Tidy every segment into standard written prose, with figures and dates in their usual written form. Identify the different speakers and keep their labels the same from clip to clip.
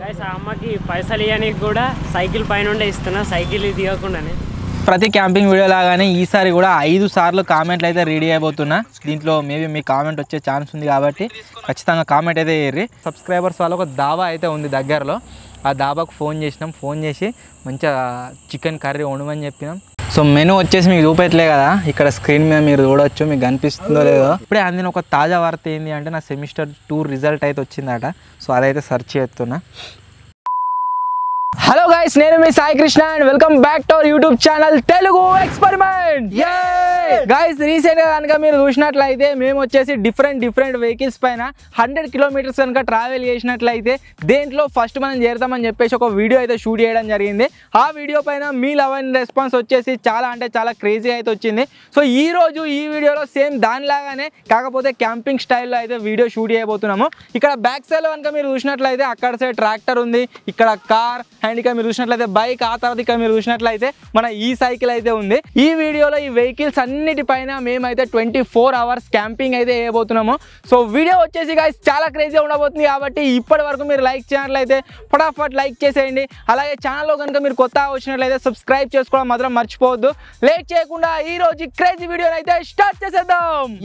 Speaker 1: Guys ఆ అమ్మకి పైసలు ఇవ్వడానికి కూడా సైకిల్ పైన ఇస్తున్నా, సైకిల్ దిగకుండానే.
Speaker 2: ప్రతి క్యాంపింగ్ వీడియో లాగానే ఈసారి కూడా 5 సార్లు కామెంట్లు అయితే రెడీ అయిపోతున్నా. దీంట్లో మేబీ మీ కామెంట్ వచ్చే ఛాన్స్ ఉంది కాబట్టి ఖచ్చితంగా కామెంట్ అయితే వేయర్రి. సబ్స్క్రైబర్స్ వాళ్ళ ఒక దాబా అయితే ఉంది దగ్గరలో, ఆ దాబాకు ఫోన్ చేసి మంచిగా చికెన్ కర్రీ వండమని చెప్పినాం. సో మెనూ వచ్చేసి మీకు చూపెట్టలే కదా, ఇక్కడ స్క్రీన్ మీద మీరు చూడవచ్చు, మీకు కనిపిస్తుందో లేదో. ఇప్పుడే అందిన ఒక తాజా వార్త ఏంటి అంటే నా సెమిస్టర్ 2 రిజల్ట్ అయితే వచ్చిందట. సో అదైతే సెర్చ్ చేస్తున్నా. హలో గైస్, నేను మీ Sai Krishna and welcome back to our YouTube channel Telugu experiment. Guys రీసెంట్గా కనుక మీరు చూసినట్లయితే మేము వచ్చేసి డిఫరెంట్ వెహికల్స్ పైన 100 కిలోమీటర్స్ కనుక ట్రావెల్ చేసినట్లయితే దేంట్లో ఫస్ట్ మనం చేరుతామని చెప్పేసి ఒక వీడియో అయితే షూట్ చేయడం జరిగింది. ఆ వీడియో పైన మీ లవ్ అండ్ రెస్పాన్స్ వచ్చేసి చాలా అంటే చాలా క్రేజీ అయితే వచ్చింది. సో ఈ రోజు ఈ వీడియోలో సేమ్ దానిలాగానే కాకపోతే క్యాంపింగ్ స్టైల్లో అయితే వీడియో షూట్ చేయబోతున్నాము. ఇక్కడ బ్యాక్ సైడ్ కనుక మీరు చూసినట్లయితే అక్కడ సైడ్ ట్రాక్టర్ ఉంది, ఇక్కడ కార్ అండ్ ఇక్కడ మీరు చూసినట్లయితే బైక్, ఆ తర్వాత ఇక్కడ మీరు చూసినట్లయితే మన ఈ సైకిల్ అయితే ఉంది. ఈ వీడియోలో ఈ వెహికల్స్ అన్నిటిపైన మేమైతే 24 అవర్స్ క్యాంపింగ్ అయితే చేయబోతున్నాము. సో వీడియో వచ్చేసి గైస్ చాలా క్రేజీగా ఉండబోతుంది కాబట్టి ఇప్పటి వరకు మీరు లైక్ చేయనట్లయితే ఫటాఫట్ లైక్ చేసేయండి. అలాగే ఛానల్లో కనుక మీరు కొత్తగా వచ్చినట్లయితే సబ్స్క్రైబ్ చేసుకోవడం మాత్రం మర్చిపోవద్దు. లేట్ చేయకుండా ఈ రోజు క్రేజీ వీడియోని అయితే స్టార్ట్ చేసేద్దాం.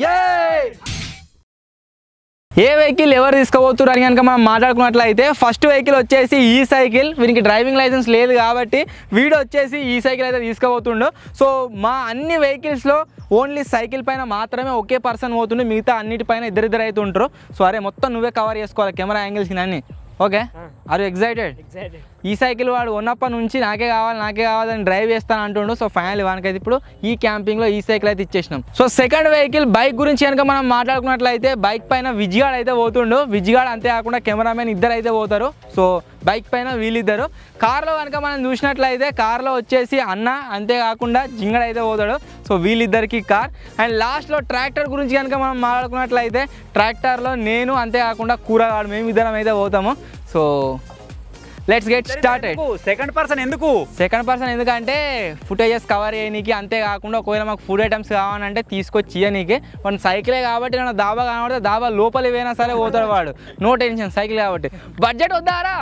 Speaker 2: ఏ వెహికల్ ఎవరు తీసుకోబోతున్నారు అని కనుక మనం మాట్లాడుకున్నట్లయితే ఫస్ట్ వెహికల్ వచ్చేసి ఈ సైకిల్. వీనికి డ్రైవింగ్ లైసెన్స్ లేదు కాబట్టి వీడు వచ్చేసి ఈ సైకిల్ అయితే తీసుకోబోతుండు. సో మా అన్ని వెహికల్స్లో ఓన్లీ సైకిల్ పైన మాత్రమే ఒకే పర్సన్ పోతుండే, మిగతా అన్నిటిపైన ఇద్దరు అయితే ఉంటారు. సో అరే మొత్తం నువ్వే కవర్ చేసుకోవాలి కెమెరా యాంగిల్స్ అన్ని. Okay, are you excited? ఈ సైకిల్ వాడు ఉన్నప్పటి నుంచి నాకే కావాలని డ్రైవ్ చేస్తాను అంటుండు. సో ఫైనల్ వానికైతే ఇప్పుడు ఈ క్యాంపింగ్లో ఈ సైకిల్ అయితే ఇచ్చేసినాం. సో సెకండ్ వెహికల్ బైక్ గురించి కనుక మనం మాట్లాడుకున్నట్లయితే బైక్ పైన విజ్గాడ్ అయితే పోతుండు. విజ్గాడ్ అంతేకాకుండా కెమెరామెన్ ఇద్దరు అయితే పోతారు. సో బైక్ పైన వీళ్ళిద్దరు. కార్లో కనుక మనం చూసినట్లయితే కార్లో వచ్చేసి అన్న అంతేకాకుండా జింగడ్ అయితే పోతాడు. సో వీళ్ళిద్దరికి కార్. అండ్ లాస్ట్లో ట్రాక్టర్ గురించి కనుక మనం మాట్లాడుకున్నట్లయితే ట్రాక్టర్లో నేను అంతేకాకుండా కూరగాడు మేము ఇద్దరం అయితే పోతాము. So let's get started.
Speaker 3: Second person
Speaker 2: ఎందుకంటే ఫుటేజెస్ కవర్ చేయనీకి, అంతేకాకుండా ఒకవేళ మాకు ఫుడ్ ఐటమ్స్ కావాలంటే తీసుకొచ్చి ఇయ్యనీకి. మన సైకిలే కాబట్టి నేను దాబా కనబడితే దాబా లోపలి పోయినా సరే పోతాడు వాడు, నో టెన్షన్, సైకిల్ కాబట్టి. బడ్జెట్ వద్దారా?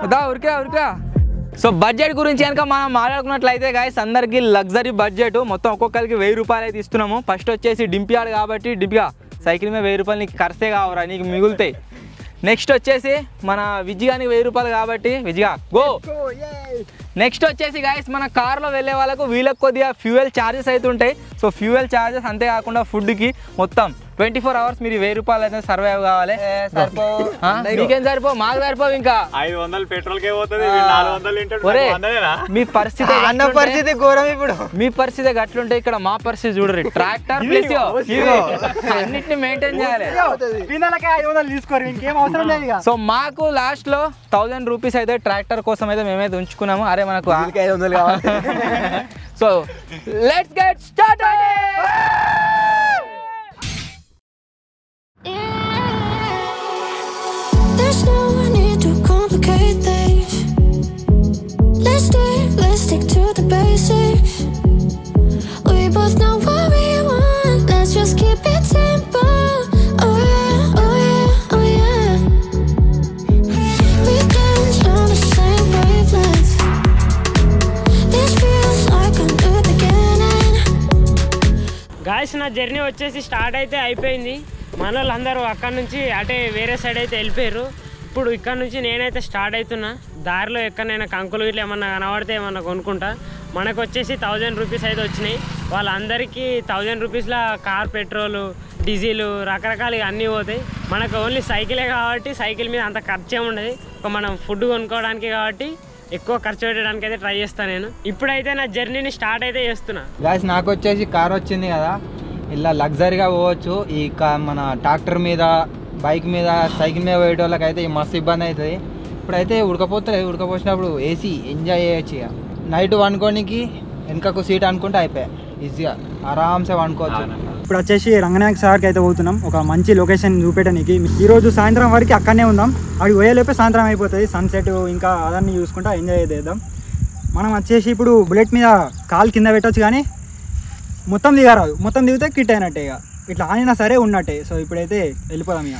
Speaker 2: వద్దా, ఉరికా. సో బడ్జెట్ గురించి కనుక మనం మాట్లాడుకున్నట్లయితే గైస్ అందరికీ లగ్జరీ బడ్జెట్ మొత్తం ఒక్కొక్కరికి 1000 రూపాయలు అయితే ఇస్తున్నాము. ఫస్ట్ వచ్చేసి డింపియాడు కాబట్టి డింపిగా సైకిల్ మీద 1000 రూపాయలు నీకు ఖర్చే కావరా, నీకు మిగులుతాయి. నెక్స్ట్ వచ్చేసి మన విజ్గానికి 1000 రూపాయలు కాబట్టి విజ్గా గో. నెక్స్ట్ వచ్చేసి గైస్ మన కార్లో వెళ్ళే వాళ్ళకు వీళ్ళకి కొద్దిగా ఫ్యూయల్ ఛార్జెస్ అయితే ఉంటాయి. సో ఫ్యూయల్ ఛార్జెస్ అంతేకాకుండా ఫుడ్కి మొత్తం 24 అవర్స్ మీరు 1000 రూపాయలు అయితే సర్వైవ్ కావాలి. మీకేం సరిపో, మాకు సరిపోవు. ఇంకా
Speaker 3: 500 పెట్రోల్కే పోతుంది, 400
Speaker 2: మీ పరిస్థితి ఘోరం. ఇప్పుడు మీ పరిస్థితి గట్లుంటే ఇక్కడ మా పరిస్థితి చూడరు. ట్రాక్టర్ ప్లస్ అన్నిటిని మెయింటైన్ చేయాలి. సో మాకు లాస్ట్ లో 1000 రూపీస్ అయితే ట్రాక్టర్ కోసం అయితే మేమైతే ఉంచుకున్నాము. అరే మనకు 500 కావాలి. So let's get started.
Speaker 4: There's no need to complicate things. Let's stick to the basics. We both know what we want. Let's just keep it simple. Oh yeah, oh yeah, oh yeah. We dance on the same wavelength. This feels like a new beginning.
Speaker 1: Guys నా journey వచ్చేసి start అయితే అయిపోయింది. మన వాళ్ళందరూ అక్కడ నుంచి అటే వేరే సైడ్ అయితే వెళ్ళిపోయారు. ఇప్పుడు ఇక్కడ నుంచి నేనైతే స్టార్ట్ అవుతున్నా. దారిలో ఎక్కడైనా కంకులు ఇట్లా ఏమన్నా కనబడితే ఏమన్నా కొనుక్కుంటా. మనకు వచ్చేసి 1000 రూపీస్ అయితే వచ్చినాయి. వాళ్ళందరికీ 1000 రూపీస్లో కార్ పెట్రోలు, డీజిల్ రకరకాలుగా అన్నీ పోతాయి. మనకు ఓన్లీ సైకిలే కాబట్టి సైకిల్ మీద అంత ఖర్చు ఏమి ఉండదు. మనం ఫుడ్ కొనుక్కోవడానికి కాబట్టి ఎక్కువ ఖర్చు పెట్టడానికి అయితే ట్రై చేస్తాను నేను. ఇప్పుడైతే నా జర్నీని స్టార్ట్ అయితే చేస్తున్నా.
Speaker 2: గాయ్స్ నాకు వచ్చేసి కార్ వచ్చింది కదా, ఇలా లగ్జరీగా పోవచ్చు. ఈ మన ట్రాక్టర్ మీద, బైక్ మీద, సైకిల్ మీద పోయే వాళ్ళకి అయితే మస్తు ఇబ్బంది అవుతుంది. ఇప్పుడైతే ఉడకపోసినప్పుడు ఏసీ ఎంజాయ్ చేయొచ్చు. ఇక నైట్ వండుకోనికి వెనకకు సీట్ అనుకుంటే అయిపోయాయి, ఈజీగా ఆరామ్సే వండుకోవచ్చు.
Speaker 5: ఇప్పుడు వచ్చేసి రంగనాయక్ సార్కి అయితే పోతున్నాం, ఒక మంచి లొకేషన్ చూపెట్టడానికి. ఈరోజు సాయంత్రం వరకు అక్కడనే ఉందాం. అవి పోయేలోపే సాయంత్రం అయిపోతుంది. సన్సెట్ ఇంకా అదన్నీ చూసుకుంటా ఎంజాయ్ చేద్దాం. మనం వచ్చేసి ఇప్పుడు బుల్లెట్ మీద కాలు కింద పెట్టవచ్చు, కానీ మొత్తం దిగరాదు. మొత్తం దిగితే కిట్ అయినట్టే, ఇక ఇట్లా ఆనినా సరే ఉన్నట్టే. సో ఇప్పుడైతే వెళ్ళిపోదాం ఇక.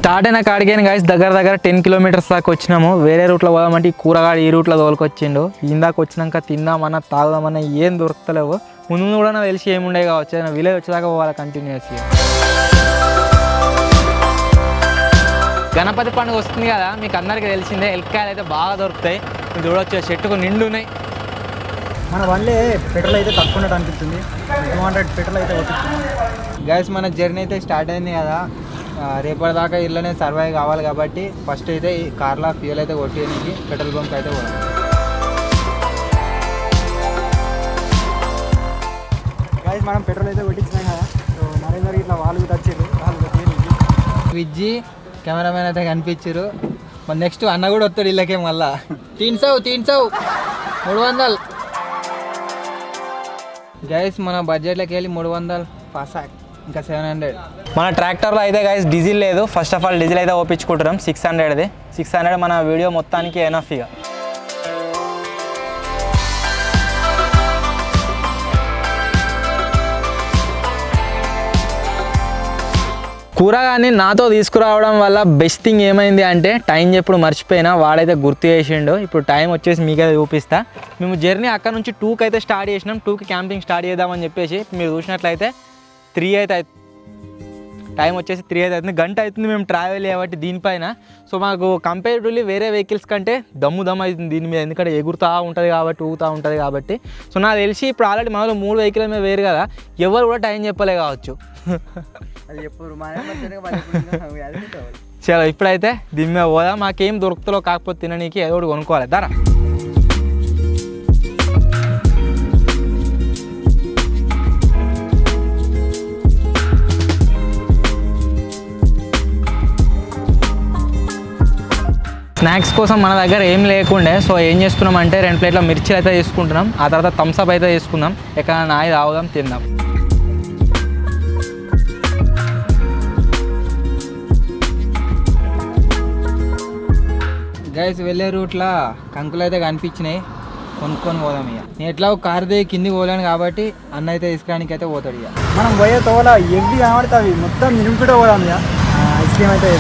Speaker 2: స్టార్ట్ అయిన కాడికైనా గైస్ దగ్గర 10 కిలోమీటర్స్ దాకా వచ్చినాము. వేరే రూట్లో పోదామంటే ఈ కూరగాడు ఈ రూట్లో తోలుకొచ్చిండు. ఇందాక వచ్చినాక తిందామన్నా తాగుదామన్నా ఏం దొరుకుతలేవు. ముందు కూడా నాకు తెలిసి ఏముండే కావచ్చు, విలేజ్ వచ్చేదాకా పోవాలి కంటిన్యూస్గా. గణపతి పండుగ వస్తుంది కదా, మీకు అందరికీ తెలిసిందే. ఎల్కాయలు అయితే బాగా దొరుకుతాయి. మీరు చూడొచ్చు చెట్టుకు నిండున్నాయి.
Speaker 5: మన వల్లే పెట్రోల్ అయితే తక్కువ ఉన్నట్టు అనిపిస్తుంది. 200 పెట్రోల్ అయితే అవుతుంది.
Speaker 2: గైస్ మన జర్నీ అయితే స్టార్ట్ అయింది కదా. రేపటిదాకా ఇళ్ళనే సర్వైవ్ కావాలి కాబట్టి ఫస్ట్ అయితే ఈ కార్లో ఫ్యూల్ అయితే కొట్టేయడానికి పెట్రోల్ బంక్ అయితే పోవాలి.
Speaker 5: గైస్ మనం పెట్రోల్ అయితే కొట్టించినాం కదా. సో నరేందర్ ఇట్లా వాళ్ళు వచ్చారు, వాళ్ళు కొట్టేయడానికి.
Speaker 2: విజ్జి కెమెరామెన్ అయితే కనిపించారు. మరి నెక్స్ట్ అన్న కూడా వస్తాడు ఇళ్ళకే. మళ్ళా 300 300 గైస్ మన బడ్జెట్లోకి వెళ్ళి 300 ఫాసాక్ ఇంకా 700. మన ట్రాక్టర్లో అయితే గైస్ డీజిల్ లేదు. ఫస్ట్ ఆఫ్ ఆల్ డీజిల్ అయితే ఓపించుకుంటున్నాం 600ది. 600 మన వీడియో మొత్తానికి ఎనఫ్ ఇక. కూరగాయని నాతో తీసుకురావడం వల్ల బెస్ట్ థింగ్ ఏమైంది అంటే టైం ఎప్పుడు మర్చిపోయినా వాడైతే గుర్తు చేసిండు. ఇప్పుడు టైం వచ్చేసి మీకైతే చూపిస్తా. మేము జర్నీ అక్కడ నుంచి 2కి అయితే స్టార్ట్ చేసినాం. 2కి క్యాంపింగ్ స్టార్ట్ చేద్దామని చెప్పేసి మీరు చూసినట్లయితే 3 అయితే టైం వచ్చేసి 3 అయితే అవుతుంది. గంట అవుతుంది మేము ట్రావెల్ చేయబట్టి దీనిపైన. సో మాకు కంపేరిటివ్లీ వేరే వెహికల్స్ కంటే దమ్ము అవుతుంది దీని మీద, ఎందుకంటే ఎగురుతూ ఉంటుంది కాబట్టి ఊగుతూ ఉంటుంది కాబట్టి. సో నాకు తెలిసి ఇప్పుడు ఆల్రెడీ మనలో 3 వెహికల్ మీద వేరు కదా, ఎవరు కూడా టైం చెప్పలే కావచ్చు. చలో ఇప్పుడైతే దీని మీద పోదా. మాకేం దొరుకుతుందో కాకపోతే తిననీకి ఏదో ఒకటి కొనుక్కోవాలి. దారా స్నాక్స్ కోసం మన దగ్గర ఏం లేకుండే. సో ఏం చేస్తున్నాం అంటే 2 ప్లేట్ల మిర్చిలు అయితే తీసుకుంటున్నాం. ఆ తర్వాత థమ్స్అప్ అయితే తీసుకుందాం. ఎక్కడైనా నాయి తాగుదాం, తిందాం. గైస్ వెళ్ళే రూట్లో కంకులు అయితే కనిపించినాయి, కొనుక్కొని పోదాం. ఇక నేను ఎట్లా కారు దిగి కిందికి పోలేను కాబట్టి అన్న అయితే తీసుకురానికి అయితే పోతాడు. ఇక
Speaker 5: మనం పోయే తోల ఎగ్గి కనబడుతుంది మొత్తం నింపుకుంటూ పోదాం. ఇక ఐస్ క్రీమ్ అయితే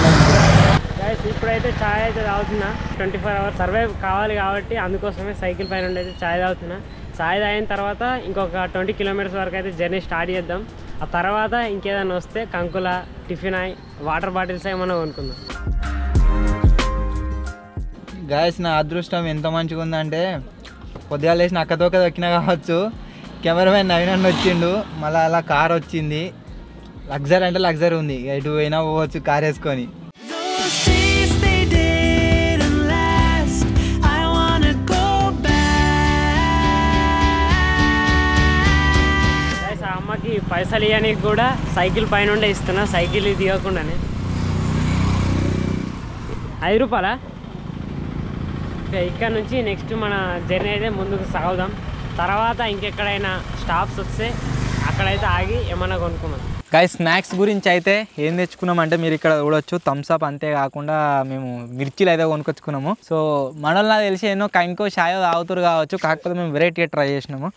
Speaker 1: గైస్ ఇప్పుడైతే ఛాయ్ అయితే తాగుతున్నా. 24 అవర్స్ సర్వైవ్ కావాలి కాబట్టి అందుకోసమే సైకిల్ పైన అయితే ఛాయ్ తాగుతున్నా. ఛాయ్ తాగిన తర్వాత ఇంకొక 20 కిలోమీటర్స్ వరకు అయితే జర్నీ స్టార్ట్ చేద్దాం. ఆ తర్వాత ఇంకేదైనా వస్తే కంకుల టిఫిన్ అయి వాటర్ బాటిల్స్ ఏమన్నా కొనుక్కుందాం. గాయస్ నా అదృష్టం ఎంత మంచిగా ఉందంటే పొద్దుగా లేచిన అక్కతోక దొక్కినా కావచ్చు, కెమెరామెన్ నవీన్ వచ్చిండు, మళ్ళీ అలా కార్ వచ్చింది. లగ్జరీ అంటే లగ్జరీ ఉంది, ఎటు పోయినా పోవచ్చు కార్ వేసుకొని. అమ్మకి పైసలు ఇవ్వడానికి కూడా సైకిల్ పైన ఉండే ఇస్తున్నా, సైకిల్ దిగకుండానే. 5 రూపాయలా? ఇక్కడ నుంచి నెక్స్ట్ మన జర్నీ అయితే ముందుకు సాగుదాం. తర్వాత ఇంకెక్కడైనా స్టాప్స్ వస్తే అక్కడైతే ఆగి ఏమన్నా కొనుక్కున్నాం. గైస్ స్నాక్స్ గురించి అయితే ఏం తెచ్చుకున్నామంటే మీరు ఇక్కడ చూడొచ్చు, థమ్స్అప్. అంతేకాకుండా మేము మిర్చిలు అయితే కొనుక్కొచ్చుకున్నాము. సో మనల్ని నాకు తెలిసి ఎన్నో కంకో షాయో తాగుతారు కావచ్చు, కాకపోతే మేము వెరైటీగా ట్రై చేసినాము.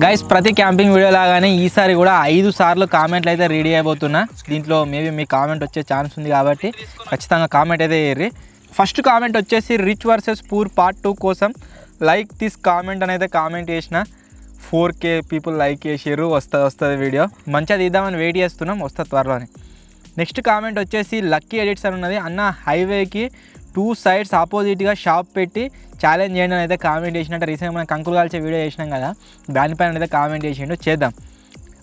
Speaker 1: గైస్ ప్రతి క్యాంపింగ్ వీడియో లాగానే ఈసారి కూడా 5 సార్లు కామెంట్లు అయితే రెడీ అయిపోతున్నా. దీంట్లో మేబీ మీ కామెంట్ వచ్చే ఛాన్స్ ఉంది కాబట్టి ఖచ్చితంగా కామెంట్ అయితే వేయర్రి. ఫస్ట్ కామెంట్ వచ్చేసి రిచ్ వర్సెస్ పూర్ పార్ట్ 2 కోసం లైక్ దిస్ కామెంట్ అని అయితే కామెంట్ చేసిన. 4K పీపుల్ లైక్ చేసారు. వస్తుంది వీడియో మంచిగా తీద్దామని వెయిట్ చేస్తున్నాం, వస్తుంది త్వరలోనే. నెక్స్ట్ కామెంట్ వచ్చేసి లక్కీ ఎడిట్స్ అని ఉన్నది. అన్న హైవేకి 2 సైడ్స్ ఆపోజిట్గా షాప్ పెట్టి ఛాలెంజ్ చేయండి అని అయితే కామెంట్ చేసినట్టు. రీసెంట్గా మనం కంకులు కాల్చే వీడియో చేసినాం కదా, దానిపైన అయితే కామెంట్ చేసిండు. చేద్దాం.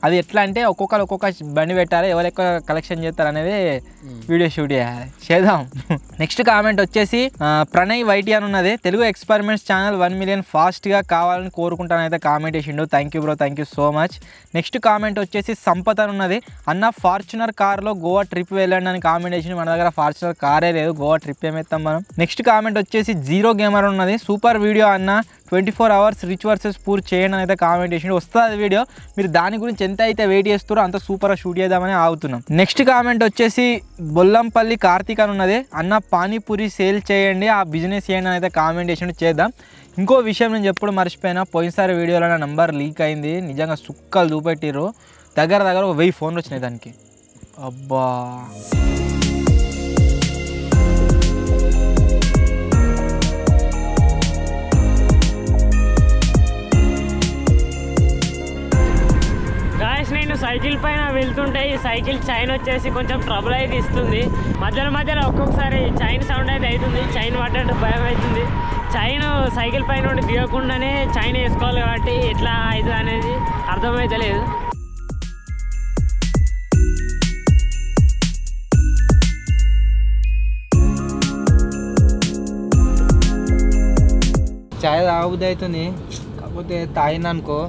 Speaker 1: అది ఎట్లా అంటే ఒక్కొక్కరు ఒక్కొక్క బండి పెట్టాలి, ఎవరు ఎక్కువ కలెక్షన్ చేస్తారు అనేది వీడియో షూట్ చేయాలి. చేద్దాం. నెక్స్ట్ కామెంట్ వచ్చేసి ప్రణయ్ వైటీ అని ఉన్నది. తెలుగు ఎక్స్పెరిమెంట్స్ ఛానల్ 1 మిలియన్ ఫాస్ట్గా కావాలని కోరుకుంటానైతే కామెంట్ చేసిండు. Thank you bro, thank you so much. Next comment వచ్చేసి సంపత్ అని ఉన్నది. అన్న ఫార్చునర్ కార్లో గోవా ట్రిప్ వెళ్ళండి అని కామెంట్ చేసిండు. మన దగ్గర ఫార్చునర్ కారే లేదు, గోవా ట్రిప్ ఏమెత్తాం మనం. నెక్స్ట్ కామెంట్ వచ్చేసి జీరో గేమర్ ఉన్నది. సూపర్ వీడియో అన్న,
Speaker 2: 24 hours రిచ్ వర్సెస్ పూర్ చేయండి అని అయితే కామెంట్ చేసి వస్తుంది వీడియో. మీరు దాని గురించి ఎంత అయితే వెయిట్ చేస్తారో అంత సూపర్గా షూట్ చేద్దామని ఆగుతున్నాం. నెక్స్ట్ కామెంట్ వచ్చేసి బొల్లంపల్లి కార్తీక్ అని ఉన్నది. అన్న పానీపూరి సేల్ చేయండి, ఆ బిజినెస్ చేయండి అని అయితే కామెంట్ చేసి చేద్దాం. ఇంకో విషయం నేను చెప్పుడు మర్చిపోయినా, పోయినసారి వీడియోలో నా నంబర్ లీక్ అయింది. నిజంగా సుక్కలు చూపెట్టిర్రు. దగ్గర 1000 ఫోన్లు వచ్చినాయి దానికి. అబ్బా
Speaker 1: నేను సైకిల్ పైన వెళ్తుంటే ఈ సైకిల్ చైన్ వచ్చేసి కొంచెం ట్రబుల్ అయితే ఇస్తుంది. మధ్యలో ఒక్కొక్కసారి చైన్ సౌండ్ అయితే అవుతుంది. చైన్ పడ్డట్టు భయం అవుతుంది. చైన్ సైకిల్ పైన నుండి దిగకుండానే చైన్ వేసుకోవాలి కాబట్టి ఎట్లా అవుతుంది అనేది అర్థమైతే లేదు.
Speaker 2: చాయ్ తాగబుద్ధి అవుతుంది, కాకపోతే తాగిందనుకో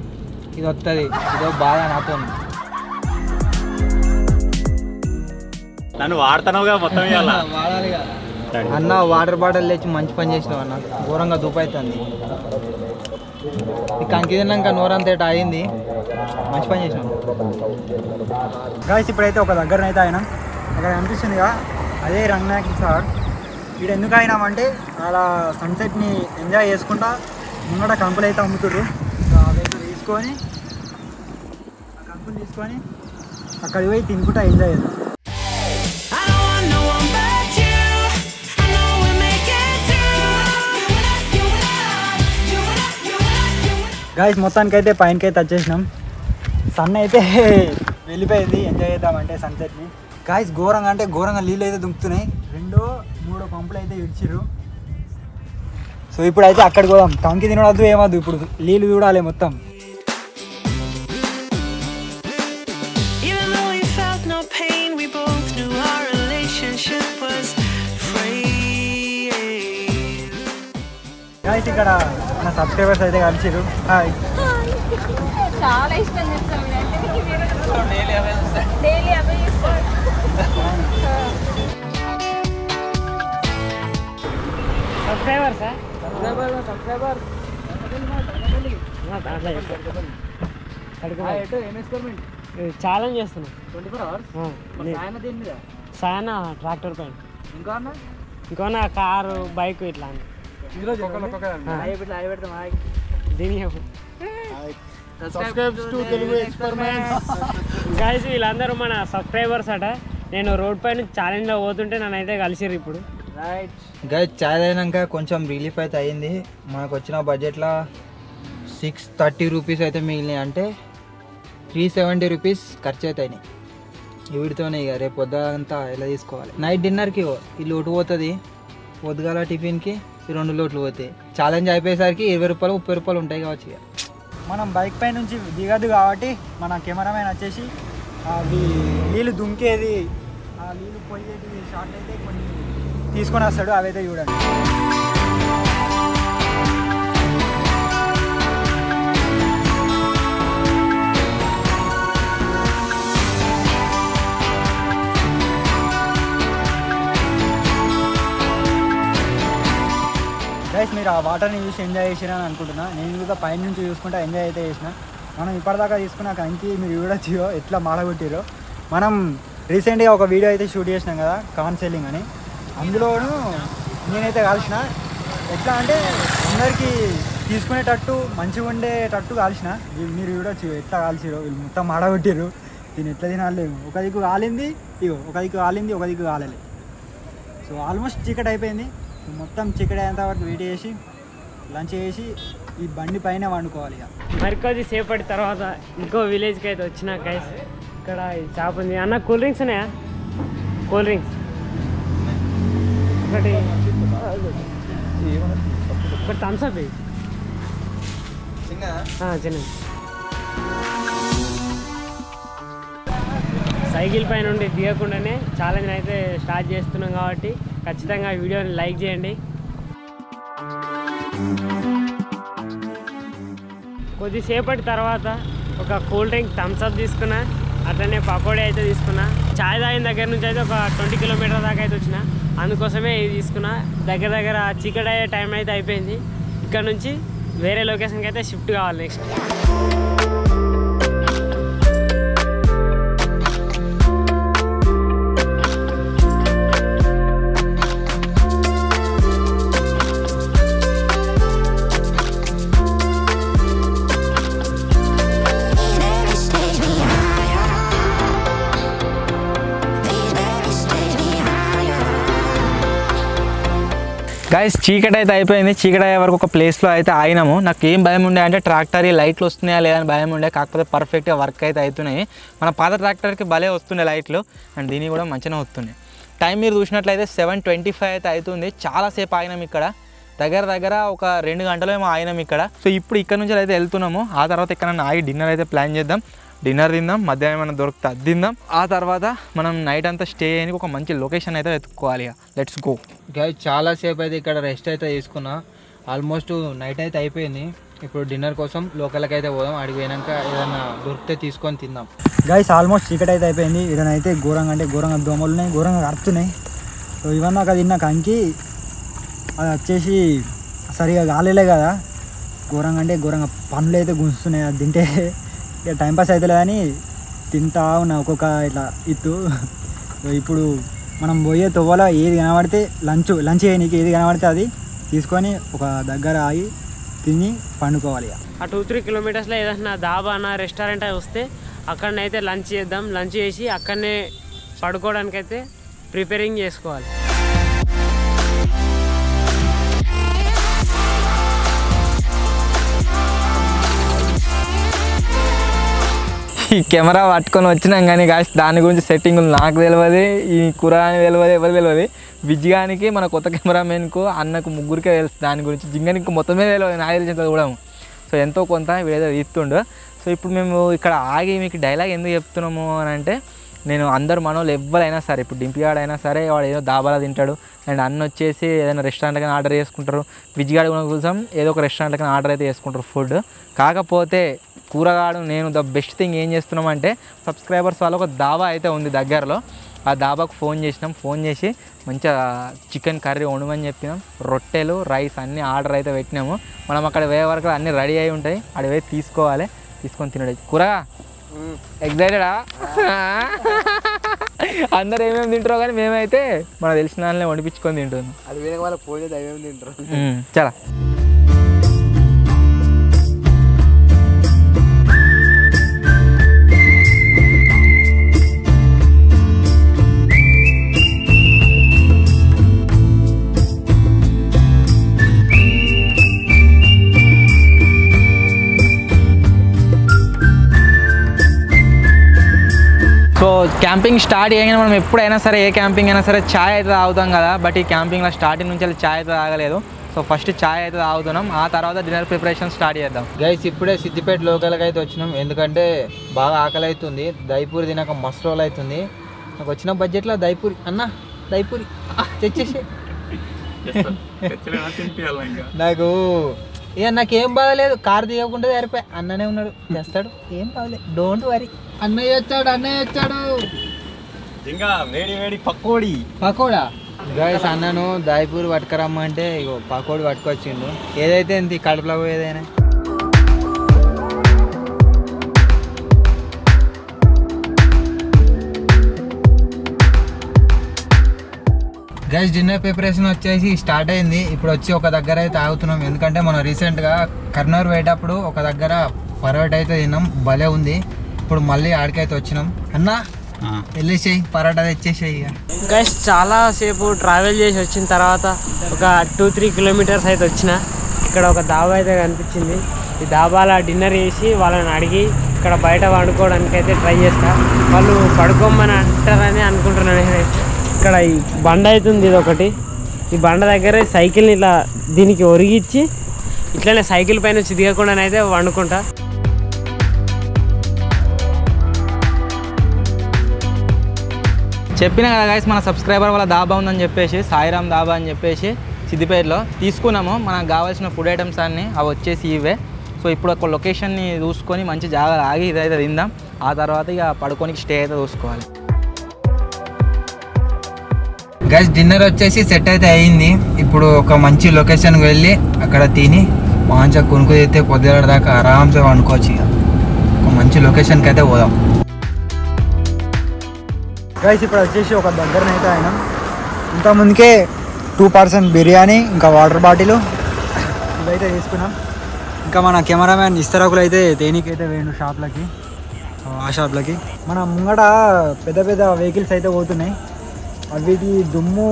Speaker 2: ఇది వస్తుంది. ఇదో బాధ నాతో.
Speaker 3: నన్ను వాడతానుగా మొత్తం
Speaker 2: వాడాలి కదా అన్న. వాటర్ బాటిల్ తెచ్చి మంచి పని చేసినావు అన్న. ఘోరంగా దూపవుతుంది. కంకి తిన్నాక నోరంతా అయింది. మంచి పని చేసినావు
Speaker 5: గాయస్. ఇప్పుడైతే ఒక దగ్గరనైతే ఆయన అక్కడ అనిపిస్తుందిగా, అదే రంగనాయకుడి సార్. ఇక్కడ ఎందుకు అయినామంటే అలా సన్సెట్ని ఎంజాయ్ చేసుకుంటా ముంగట కంకులు అయితే అమ్ముతుర్రు. అవైతే తీసుకొని ఆ కంకులు తీసుకొని అక్కడికి పోయి తినుకుంటా ఎంజాయ్ చేద్దాం. గాయస్ మొత్తానికైతే పైనకైతే వచ్చేసినాం. సన్ అయితే వెళ్ళిపోయింది. ఎంజాయ్ చేద్దామంటే సన్సెట్ని. గాయస్ ఘోరంగా అంటే ఘోరంగా నీళ్ళు అయితే దుంకుతున్నాయి. 2-3 పంపులు అయితే ఇడిచిర్రు. సో ఇప్పుడైతే అక్కడికి పోదాం. కంకి తినవద్దు ఏమద్దు, ఇప్పుడు నీళ్ళు చూడాలి మొత్తం. గాయస్ ఇక్కడ మన సబ్స్క్రైబర్స్ అయితే కలిసిర్రు. హాయ్.
Speaker 6: చాలా ఇష్టం చేస్తాం డైలీ అవే చేస్తాం.
Speaker 1: ఛాలెంజ్ చేస్తున్నా. సాయన ట్రాక్టర్ పైన, ఇంకో కారు బైక్ ఇట్లా దీని గైస్ వీళ్ళందరూ మన సబ్స్క్రైబర్స్ అట. నేను రోడ్ పైన ఛాలెంజ్లో పోతుంటే నన్ను అయితే కలిసిర్రు. ఇప్పుడు
Speaker 2: గైస్ చాయ్ అయినాక కొంచెం రిలీఫ్ అయితే అయ్యింది. మనకు వచ్చిన బడ్జెట్లో 630 రూపీస్ అయితే మిగిలినాయి. అంటే 370 రూపీస్ ఖర్చు అవుతాయి. వీటితోనే ఇక రేపు పొద్దుంతా ఎలా తీసుకోవాలి. నైట్ డిన్నర్కి ఈ లోటు పోతుంది, పొద్దుగాల టిఫిన్కి ఈ 2 లోట్లు పోతాయి. ఛాలెంజ్ అయిపోయేసరికి 20 రూపాయలు 30 రూపాయలు ఉంటాయి కావచ్చు. ఇక
Speaker 5: మనం బైక్ పై నుంచి దిగదు కాబట్టి మన కెమెరామెన్ వచ్చేసి అవి నీళ్ళు దుంకేది, ఆ నీళ్ళు పోయేది షార్ట్ అయితే కొన్ని తీసుకొని వస్తాడు. అవైతే చూడండి. గైస్ మీరు ఆ వాటర్ని చూసి ఎంజాయ్ చేసిరని అనుకుంటున్నా. నేను కూడా పైన నుంచి చూసుకుంటా ఎంజాయ్ అయితే చేసిన. మనం ఇప్పటిదాకా తీసుకున్న కంకి మీరు చూడొచ్చు ఎట్లా మాడగొట్టిరో. మనం రీసెంట్గా ఒక వీడియో అయితే షూట్ చేసినాం కదా, కాన్ సెల్లింగ్ అని. అందులోనూ నేనైతే కాల్చిన. ఎట్లా అంటే అందరికీ తీసుకునేటట్టు మంచిగా ఉండేటట్టు కాల్చిన. మీరు చూడొచ్చు ఎట్లా కాల్చిరో. వీళ్ళు మొత్తం మాడగొట్టిరు. దీన్ని ఎట్లా తినాలేము. ఒక దిక్కు కాలింది, ఇగో ఒక దిక్కు కాలింది, ఒక దిక్కు కాలేదు. సో ఆల్మోస్ట్ చీకటి అయిపోయింది. మొత్తం చీకటి అయ్యేంత వరకు వెయిట్ చేసి లంచ్ చేసి ఈ బండి పైన వండుకోవాలి. ఇక
Speaker 1: మరికొద్ది సేపటి తర్వాత ఇంకో విలేజ్కి అయితే వచ్చిన గైస్. ఇక్కడ షాప్ ఉంది. అన్న కూల్ డ్రింక్స్ ఉన్నాయా? కూల్ డ్రింక్స్ ఒకటి థమ్స్ అప్ చిన్న. సైకిల్ పై నుండి దిగకుండానే ఛాలెంజ్ అయితే స్టార్ట్ చేస్తున్నాం కాబట్టి ఖచ్చితంగా వీడియోని లైక్ చేయండి. కొద్దిసేపటి తర్వాత ఒక కూల్ డ్రింక్ థమ్స్ అప్ తీసుకున్నా, అట్లనే పకోడీ అయితే తీసుకున్నా. చాయ్ తాగిన దగ్గర నుంచి అయితే ఒక 20 కిలోమీటర్ దాకా అయితే వచ్చిన. అందుకోసమే ఇది తీసుకున్నా. దగ్గర చీకటి అయ్యే టైం అయితే అయిపోయింది. ఇక్కడ నుంచి వేరే లొకేషన్కి అయితే షిఫ్ట్ కావాలి నెక్స్ట్.
Speaker 2: గైస్ చీకటి అయితే అయిపోయింది. చీకటి అయ్యే వరకు ఒక ప్లేస్లో అయితే ఆగినాము. నాకు ఏం భయం ఉండే అంటే ట్రాక్టర్ లైట్లు వస్తున్నాయా లేదని భయం ఉండే. కాకపోతే పర్ఫెక్ట్గా వర్క్ అయితే అవుతున్నాయి. మన పాత ట్రాక్టర్కి భలే వస్తుండే లైట్లు, అండ్ దీనికి కూడా మంచిగా వస్తున్నాయి. టైం మీరు చూసినట్లయితే 7:25 అయితే అవుతుంది. చాలాసేపు ఆగినాం ఇక్కడ, దగ్గర ఒక 2 గంటలు ఏమో ఆగినాం ఇక్కడ. సో ఇప్పుడు ఇక్కడ నుంచి అయితే వెళ్తున్నాము. ఆ తర్వాత ఇక్కడ ఆగి డిన్నర్ అయితే ప్లాన్ చేద్దాం. డిన్నర్ తిందాం, మధ్యాహ్నం ఏమైనా దొరికితే అది తిందాం. ఆ తర్వాత మనం నైట్ అంతా స్టే చేయడానికి ఒక మంచి లొకేషన్ అయితే వెతుక్కోవాలి. Let's go. గైస్ చాలాసేపు అయితే ఇక్కడ రెస్ట్ అయితే తీసుకున్నా. ఆల్మోస్ట్ నైట్ అయితే అయిపోయింది. ఇప్పుడు డిన్నర్ కోసం లోకల్కి అయితే పోదాం. అడిగి పోయినాక ఏదైనా దొరికితే తీసుకొని తిందాం.
Speaker 5: గైస్ ఆల్మోస్ట్ చీకటి అయితే అయిపోయింది. ఇదనైతే ఘోరంగా అంటే ఘోరంగా దోమలు ఉన్నాయి, ఘోరంగా కడుతున్నాయి. సో ఇవన్నీ నాకు తిన్నా కంకి అది వచ్చేసి సరిగా కాలేలే కదా, ఘోరంగా అంటే ఘోరంగా పనులు అయితే గుంజుతున్నాయి. అది తింటే ఇక టైంపాస్ అవుతలే అని తింటా ఉన్నా ఒక్కొక్క ఇట్లా ఇత్తు. ఇప్పుడు మనం పోయే తొవ్వలో ఏది కనబడితే లంచ్ చేయనీకి ఏది కనబడితే అది తీసుకొని ఒక దగ్గర ఆగి తిని పండుకోవాలి.
Speaker 1: ఆ 2-3 కిలోమీటర్స్లో ఏదైనా దాబా అన్న రెస్టారెంట్ వస్తే అక్కడనైతే లంచ్ చేద్దాం. లంచ్ చేసి అక్కడనే పడుకోవడానికైతే ప్రిపేరింగ్ చేసుకోవాలి.
Speaker 2: ఈ కెమెరా పట్టుకొని వచ్చినాం కానీ గాయస్ దాని గురించి సెట్టింగ్ నాకు తెలియదు, ఈ కురాని తెలియదు, ఎవరు తెలియదు. విజ్గానికి మన కొత్త కెమెరామెన్కు అన్నకు ముగ్గురికే తెలుసు దాని గురించి. జింగనికి మొత్తమే తెలియదు, నాకు తెలిసినంత కూడా. సో ఎంతో కొంత వీడేదో తీస్తుండు. సో ఇప్పుడు మేము ఇక్కడ ఆగి మీకు డైలాగ్ ఎందుకు చెప్తున్నాము అని అంటే, నేను అందరు మనోళ్ళు ఎవరైనా సరే, ఇప్పుడు డింపిగాడైనా సరే వాడు ఏదో దాబాలా తింటాడు, అండ్ అన్న వచ్చేసి ఏదైనా రెస్టారెంట్కి ఆర్డర్ చేసుకుంటారు. విజ్గాడు కూడా కోసం ఏదో ఒక రెస్టారెంట్కి ఆర్డర్ అయితే చేసుకుంటారు ఫుడ్. కాకపోతే కూరగాడు నేను ద బెస్ట్ థింగ్ ఏం చేస్తున్నామంటే, సబ్స్క్రైబర్స్ వాళ్ళ ఒక దాబా అయితే ఉంది దగ్గరలో. ఆ దాబాకు ఫోన్ చేసినాం. ఫోన్ చేసి మంచిగా చికెన్ కర్రీ వండమని చెప్పినాం. రొట్టెలు, రైస్ అన్నీ ఆర్డర్ అయితే పెట్టినాము. మనం అక్కడ వేరే వరకు అన్నీ రెడీ అయి ఉంటాయి, అక్కడ పోయి తీసుకోవాలి, తీసుకొని తినడం. కూరగా ఎగ్జైటెడా? అందరు ఏమేమి తింటారో కానీ మేమైతే మనకు తెలిసిన దానిలో వండిపించుకొని తింటున్నాం.
Speaker 7: అది వేరే వాళ్ళ పోయేది అవేమి తింటారు.
Speaker 2: చాలా సో క్యాంపింగ్ స్టార్ట్ చేయగానే మనం ఎప్పుడైనా సరే, ఏ క్యాంపింగ్ అయినా సరే ఛాయ్ అయితే తాగుతాం కదా. బట్ ఈ క్యాంపింగ్లో స్టార్టింగ్ నుంచి ఛాయ్ అయితే తాగలేదు. సో ఫస్ట్ ఛాయ్ అయితే తాగుతున్నాం, ఆ తర్వాత డిన్నర్ ప్రిపరేషన్ స్టార్ట్ చేద్దాం. గైస్ ఇప్పుడే సిద్దిపేట లోకల్కి అయితే వచ్చినాం, ఎందుకంటే బాగా ఆకలి అవుతుంది. దైపూరి తినక మస్తు రోజులు అవుతుంది. నాకు వచ్చిన బడ్జెట్లో దైపూరి అన్న, దైపూరి తెచ్చేసి నాకు ఇక నాకేం బాధలేదు. కారు తీయకుండా సరిపోయి అన్ననే ఉన్నాడు, చేస్తాడు, ఏం బాధలేదు, డోంట్ వరీ. అన్నయ్య వచ్చాడు
Speaker 3: ఇంకా వేడి వేడి పకోడా.
Speaker 2: గైస్ అన్నను దాయిపూరి పట్టుకురమ్మంటే ఇగో పకోడి పట్టుకొచ్చిండు. ఏదైతే ఇంత కడుపులో ఏదైనా. గైస్ డిన్నర్ ప్రిపరేషన్ వచ్చేసి స్టార్ట్ అయింది. ఇప్పుడు వచ్చి ఒక దగ్గర అయితే ఆగుతున్నాం, ఎందుకంటే మనం రీసెంట్గా కర్నూలు పోయేటప్పుడు ఒక దగ్గర పరోటా అయితే తిన్నాం, భలే ఉంది. ఇప్పుడు మళ్ళీ ఆడికైతే వచ్చినాం. అన్న వెళ్ళేసేయి, పరోటా తెచ్చేసేయి.
Speaker 1: గైస్ చాలాసేపు ట్రావెల్ చేసి వచ్చిన తర్వాత ఒక 2-3 కిలోమీటర్స్ అయితే వచ్చిన. ఇక్కడ ఒక దాబా అయితే కనిపించింది. ఈ దాబాలో డిన్నర్ చేసి వాళ్ళని అడిగి ఇక్కడ బయట వండుకోవడానికి అయితే ట్రై చేస్తా. వాళ్ళు పడుకోమని అంటారని అనుకుంటున్నాను నేనైతే. ఇక్కడ ఈ బండ అవుతుంది, ఇది ఒకటి. ఈ బండ దగ్గర సైకిల్ని ఇట్లా దీనికి ఒరిగిచ్చి ఇట్లనే సైకిల్ పైన వచ్చి దిగకుండానైతే వండుకుంటా.
Speaker 2: చెప్పినా కదా గైస్, మన సబ్స్క్రైబర్ వాళ్ళ దాబా ఉందని చెప్పేసి, సాయిరామ్ దాబా అని చెప్పేసి సిద్దిపేటలో తీసుకున్నాము. మనకు కావాల్సిన ఫుడ్ ఐటమ్స్ అన్నీ అవి వచ్చేసి ఇవే. సో ఇప్పుడు ఒక లొకేషన్ని చూసుకొని మంచి జాగ్రత్త ఆగి ఇదైతే తిందాం. ఆ తర్వాత ఇక పడుకోనికి స్టే అయితే చూసుకోవాలి. గైస్ డిన్నర్ వచ్చేసి సెట్ అయితే అయ్యింది. ఇప్పుడు ఒక మంచి లొకేషన్కి వెళ్ళి అక్కడ తిని మంచిగా కొనుక్కు తెస్తే పొద్దున దాకా ఆరామ్సే వండుకోవచ్చు. ఇక ఒక మంచి లొకేషన్కి అయితే పోదాం.
Speaker 5: గైస్ ఇప్పుడు వచ్చేసి ఒక దగ్గరనైతే ఆయన ఇంతకుముందుకే 2 పర్సన్ బిర్యానీ ఇంకా వాటర్ బాటిల్ ఇవైతే తీసుకున్నాం. ఇంకా మన కెమెరామ్యాన్ ఇస్తరాకులు అయితే దేనికైతే వేయండు షాప్లకి, ఆ షాప్లకి. మన ముంగట పెద్ద పెద్ద వెహికల్స్ అయితే పోతున్నాయి. అవిటి దుమ్ము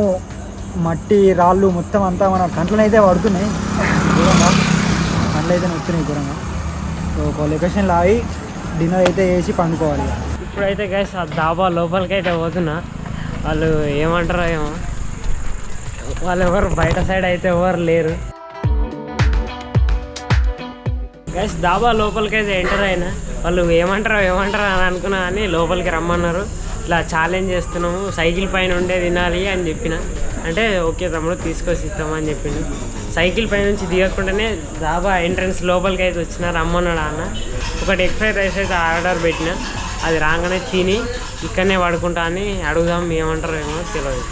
Speaker 5: మట్టి రాళ్ళు మొత్తం అంతా మన కంట్లోనైతే పడుతున్నాయి. దూరంగా కంట్లు అయితే నొత్తున్నాయి దూరంగా. సో ఒక లొకేషన్లో ఆగి డిన్నర్ అయితే వేసి పండుకోవాలి.
Speaker 1: ఇప్పుడైతే గైస్ ఆ డాబా లోపలికి అయితే పోతున్నా. వాళ్ళు ఏమంటారో ఏమో, వాళ్ళు ఎవరు బయట సైడ్ అయితే ఎవరు లేరు. గైస్ డాబా లోపలికి అయితే ఎంటర్ అయినా. వాళ్ళు ఏమంటారో అని అనుకున్నా అని లోపలికి రమ్మన్నారు. ఇట్లా ఛాలెంజ్ చేస్తున్నాము, సైకిల్ పైన ఉండే తినాలి అని చెప్పిన. అంటే ఓకే తమ్ముడు తీసుకొచ్చి ఇస్తామని చెప్పిండు. సైకిల్ పై నుంచి దిగకుండానే డాబా ఎంట్రన్స్ లోపలికి అయితే వచ్చిన రమ్మన్నాడు అన్న. ఒకటి ఎగ్ ఫ్రైడ్ రైస్ అయితే ఆర్డర్ పెట్టిన. అది రాగానే తిని ఇక్కడనే పడుకుంటా అని అడుగుదాం, ఏమంటారో ఏమో తెలియదు.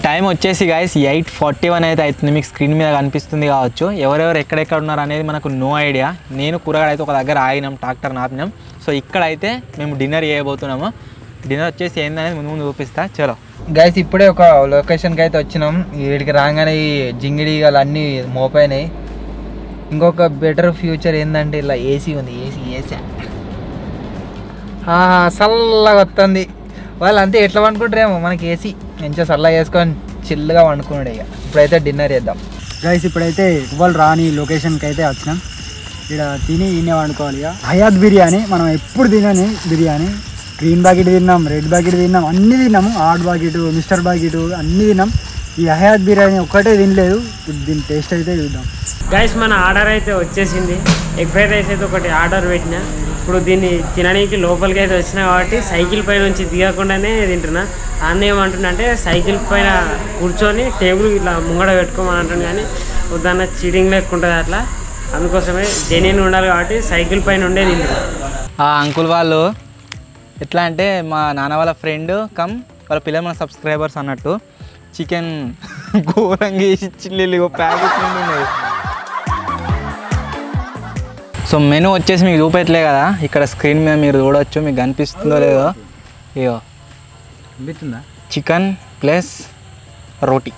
Speaker 2: టైం వచ్చేసి గైస్ 8:41 అయితే అవుతుంది. మీకు స్క్రీన్ మీద కనిపిస్తుంది కావచ్చు. ఎవరెవరు ఎక్కడెక్కడ ఉన్నారు అనేది మనకు నో ఐడియా. నేను కూరగాయలు అయితే ఒక దగ్గర ఆగినాం, ట్రాక్టర్ నాపినాం. సో ఇక్కడైతే మేము డిన్నర్ చేయబోతున్నాము. డిన్నర్ వచ్చేసి ఏందనేది ముందు చూపిస్తా. చలో గైస్ ఇప్పుడే ఒక లొకేషన్కి అయితే వచ్చినాం. వీడికి రాగానే ఈ జింగిడిగలు అన్నీ మోపైనాయి. ఇంకొక బెటర్ ఫ్యూచర్ ఏంటంటే ఇలా ఏసీ ఉంది. ఏసీ చల్లగా వస్తుంది. వాళ్ళు అంతే ఎట్లా వండుకుంటారేమో, మనకి ఏసీ మంచిగా చల్లగా వేసుకొని చిల్లుగా వండుకున్నాడు. ఇక ఇప్పుడైతే డిన్నర్ చేద్దాం.
Speaker 5: గైస్ ఇప్పుడైతే ఇవ్వాలి రాని లొకేషన్కి అయితే వచ్చినాం. ఇక్కడ తిని ఈయనే వండుకోవాలి. ఇక హయాత్ బిర్యానీ మనం ఎప్పుడు తినని బిర్యానీ. గ్రీన్ బాకెట్ తిన్నాం, రెడ్ బాకెట్ తిన్నాం, అన్నీ తిన్నాము. ఆర్డ్ బాకెట్, మిస్టర్ బాకెట్ అన్నీ తిన్నాం. ఈ హయాత్ బిర్యానీ ఒక్కటే తినలేదు. దీని టేస్ట్ అయితే చూద్దాం.
Speaker 1: గైస్ మన ఆర్డర్ అయితే వచ్చేసింది. ఎగ్ ఫ్రైడ్ రైస్ అయితే ఒకటి ఆర్డర్ పెట్టిన. ఇప్పుడు దీన్ని తినడానికి లోపలికి అయితే వచ్చినా కాబట్టి సైకిల్ పై నుంచి దిగకుండానే తింటున్నా. అన్న ఏమంటున్నా అంటే సైకిల్ పైన కూర్చొని టేబుల్ ఇట్లా ముంగడ పెట్టుకోమని అంటుంది. కానీ వద్దన్న చీటింగ్ లేకుంటుంది అట్లా. అందుకోసమే జెన్యున్ ఉండాలి కాబట్టి సైకిల్ పైన ఉండే తింటున్నా.
Speaker 2: ఆ అంకుల్ వాళ్ళు ఎట్లా అంటే మా నాన్న వాళ్ళ ఫ్రెండ్ కమ్ వాళ్ళ పిల్లలు మన సబ్స్క్రైబర్స్ అన్నట్టు చికెన్ ఘోరంగా వేసి చిల్లి ప్యాకెట్ ఉన్నాయి. సో మెనూ వచ్చేసి మీకు చూపెట్టలే కదా, ఇక్కడ స్క్రీన్ మీద మీరు చూడవచ్చు. మీకు కనిపిస్తుందో లేదో, ఇగో కనిపిస్తుందా? Chicken plus roti.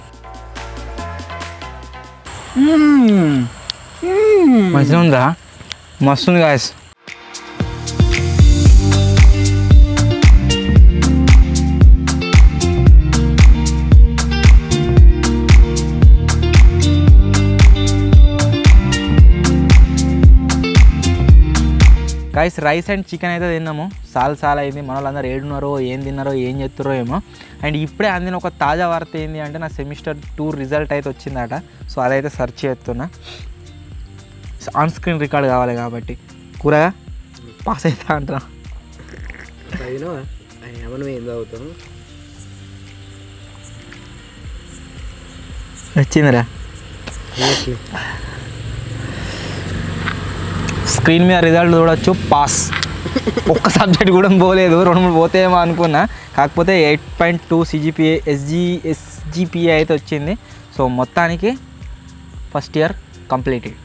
Speaker 2: మంచిగా ఉందా? మస్తుంది guys. Guys rice and chicken అయితే తిన్నాము. చాలా అయింది. మన వాళ్ళందరూ ఏడున్నారో ఏం తిన్నారో ఏం చేస్తారో ఏమో. అండ్ ఇప్పుడే అందిన ఒక తాజా వార్త ఏంటి అంటే నా సెమిస్టర్ 2 రిజల్ట్ అయితే వచ్చిందట. సో అదైతే సెర్చ్ చేస్తున్నా. ఆన్ స్క్రీన్ రికార్డ్ కావాలి కాబట్టి కూరగా పాస్ అవుతా అంటున్నా. వచ్చిందిరా స్క్రీన్ మీద రిజల్ట్ చూడొచ్చు. పాస్. ఒక్క సబ్జెక్ట్ కూడా పోలేదు, 2-3 పోతేమో అనుకున్నా. కాకపోతే 8.2 CGPA SGPA అయితే వచ్చింది. సో మొత్తానికి ఫస్ట్ ఇయర్ కంప్లీటెడ్.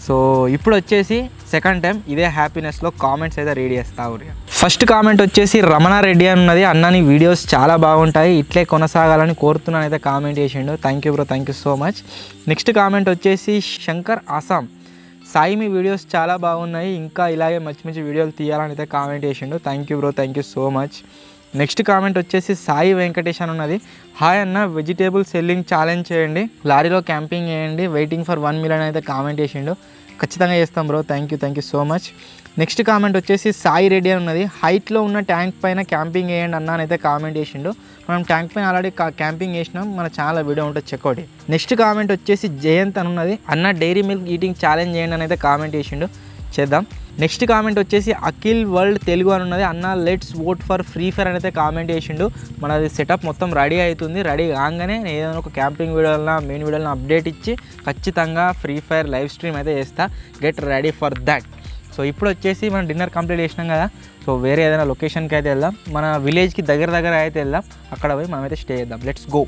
Speaker 2: సో ఇప్పుడు వచ్చేసి సెకండ్ టైం ఇదే హ్యాపీనెస్లో కామెంట్స్ అయితే రీడ్ చేస్తా ఊరిగా. ఫస్ట్ కామెంట్ వచ్చేసి రమణారెడ్డి అని ఉన్నది. అన్న నీ వీడియోస్ చాలా బాగుంటాయి, ఇట్లే కొనసాగాలని కోరుతున్నాను అయితే కామెంట్ చేసిండు. Thank you bro, thank you so much. Next comment వచ్చేసి శంకర్ ఆసాం. సాయి మీ వీడియోస్ చాలా బాగున్నాయి, ఇంకా ఇలాగే మంచి వీడియోలు తీయాలని అయితే కామెంట్ చేసిండు. Thank you bro, thank you so much. Next comment వచ్చేసి సాయి వెంకటేష్ అని ఉన్నది. హాయ్ అన్న, వెజిటేబుల్ సెల్లింగ్ ఛాలెంజ్ చేయండి, లారీలో క్యాంపింగ్ చేయండి, వెయిటింగ్ ఫర్ 1 million అయితే కామెంట్ చేసిండు. ఖచ్చితంగా చేస్తాం bro, thank you so much. Next comment వచ్చేసి సాయి రెడ్డి అని ఉన్నది. హైట్లో ఉన్న ట్యాంక్ పైన క్యాంపింగ్ చేయండి అన్న అని అయితే కామెంట్ చేసిండు. మనం ట్యాంక్ పైన ఆల్రెడీ క్యాంపింగ్ చేసినాం, మన ఛానల్ వీడియో ఉంటుంది చెక్అవుట్. నెక్స్ట్ కామెంట్ వచ్చేసి జయంత్ అని ఉన్నది. అన్న డైరీ మిల్క్ ఈటింగ్ ఛాలెంజ్ చేయండి అని అయితే కామెంట్ చేసిండు. చేద్దాం. నెక్స్ట్ కామెంట్ వచ్చేసి అఖిల్ వరల్డ్ తెలుగు అని ఉన్నది. అన్న let's vote for free fire అని అయితే కామెంట్ చేసిండు. మనది సెటప్ మొత్తం రెడీ అవుతుంది. రెడీ కాగానే నేను ఏదైనా ఒక క్యాంపింగ్ వీడియోలను మెయిన్ వీడియోలను అప్డేట్ ఇచ్చి ఖచ్చితంగా ఫ్రీ ఫైర్ లైవ్ స్ట్రీమ్ అయితే చేస్తా. Get ready for that. So ఇప్పుడు వచ్చేసి మనం డిన్నర్ కంప్లీట్ చేసినాం కదా, సో వేరే ఏదైనా లొకేషన్కి అయితే వెళ్దాం. మన విలేజ్కి దగ్గర అయితే వెళ్దాం. అక్కడ పోయి మనమైతే స్టే చేద్దాం. Let's go.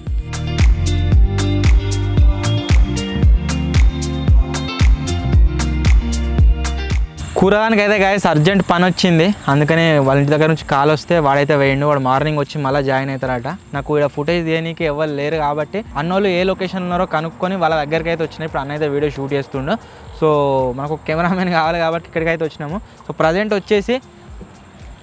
Speaker 2: కూరగానికి అయితే గాయస్ అర్జెంట్ పని వచ్చింది, అందుకని వాళ్ళ ఇంటి దగ్గర నుంచి కాల్ వస్తే వాడైతే వేయండు. వాడు మార్నింగ్ వచ్చి మళ్ళీ జాయిన్ అవుతారట. నాకు ఇక్కడ ఫుటేజ్ తీయడానికి ఎవరు లేరు కాబట్టి అన్నోళ్ళు ఏ లొకేషన్ ఉన్నారో కనుక్కొని వాళ్ళ దగ్గరికి అయితే వచ్చినాయి. ఇప్పుడు అన్న అయితే వీడియో షూట్ చేస్తుండు. సో మనకు కెమెరామెన్ కావాలి కాబట్టి ఇక్కడికి అయితే వచ్చినాము. సో ప్రజెంట్ వచ్చేసి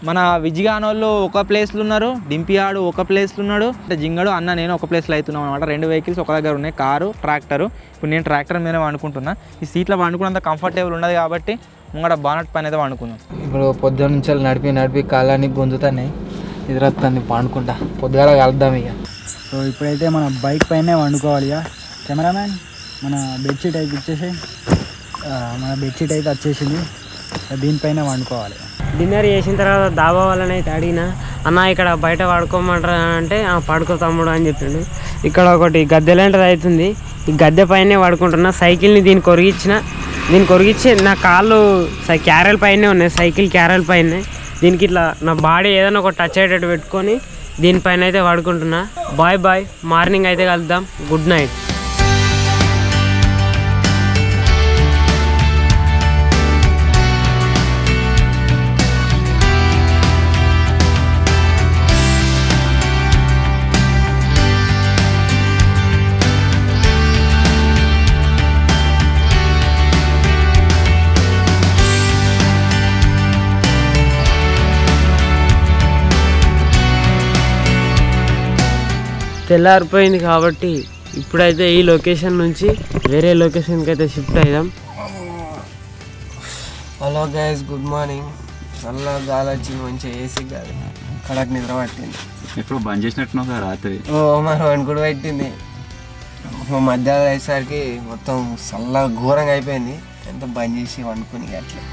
Speaker 2: మన విజిగానోళ్ళు ఒక ప్లేస్లో ఉన్నారు, డింపియాడు ఒక ప్లేస్లో ఉన్నాడు, అంటే జింగడు అన్న నేను ఒక ప్లేస్లో అవుతున్నాం అనమాట. 2 వెహికల్స్ ఒక దగ్గర ఉన్నాయి, కారు ట్రాక్టరు. ఇప్పుడు నేను ట్రాక్టర్ మీద వండుకుంటున్నా. ఈ సీట్లో వండుకున్నంత కంఫర్టబుల్ ఉండదు కాబట్టి ముంగడ బానట్ పైన అయితే వండుకుందాం.
Speaker 7: ఇప్పుడు పొద్దున్న నుంచి నడిపి కాలాన్ని గుంజుతాయి, ఎదురొస్తుంది పండుకుంటా. పొద్దుగాల కలుద్దాం ఇక.
Speaker 5: సో ఇప్పుడైతే మన బైక్ పైనే వండుకోవాలి. ఇక కెమెరామ్యాన్ మన బెడ్షీట్ అయితే ఇచ్చేసి మన బెడ్షీట్ అయితే వచ్చేసింది, దీనిపైన వండుకోవాలి.
Speaker 1: డిన్నర్ చేసిన తర్వాత దాబా వాళ్ళని అయితే అడిగిన, అన్న ఇక్కడ బయట పడుకోమంటారా అంటే పడుకో తమ్ముడు అని చెప్పిండు. ఇక్కడ ఒకటి గద్దె లాంటిది అవుతుంది, ఈ గద్దె పైనే పడుకుంటున్నా. సైకిల్ని దీనికి కొరిగించి నా కాళ్ళు క్యారెల్ పైనే ఉన్నాయి, సైకిల్ క్యారెల్ పైనే. దీనికి ఇట్లా నా బాడీ ఏదైనా ఒక టచ్ అయ్యేటట్టు పెట్టుకొని దీనిపైన అయితే పడుకుంటున్నా. బాయ్ మార్నింగ్ అయితే కలుద్దాం. Good night. తెల్లారిపోయింది కాబట్టి ఇప్పుడైతే ఈ లొకేషన్ నుంచి వేరే లొకేషన్కి అయితే షిఫ్ట్ అయ్యాం.
Speaker 7: Hello guys, good morning. నల్ల గాలి వచ్చింది, మంచిగా ఏసీ గాలి, కడకు నిద్ర పట్టింది.
Speaker 3: ఇప్పుడు బంద్ చేసినట్టున్నావు కదా రాత్రి.
Speaker 7: మరి వణుకుడు పెట్టింది. మధ్యాహ్నం అయ్యేసరికి మొత్తం చల్లగా ఘోరంగా అయిపోయింది. ఎంత బంద్ చేసి వండుకుని అట్లా.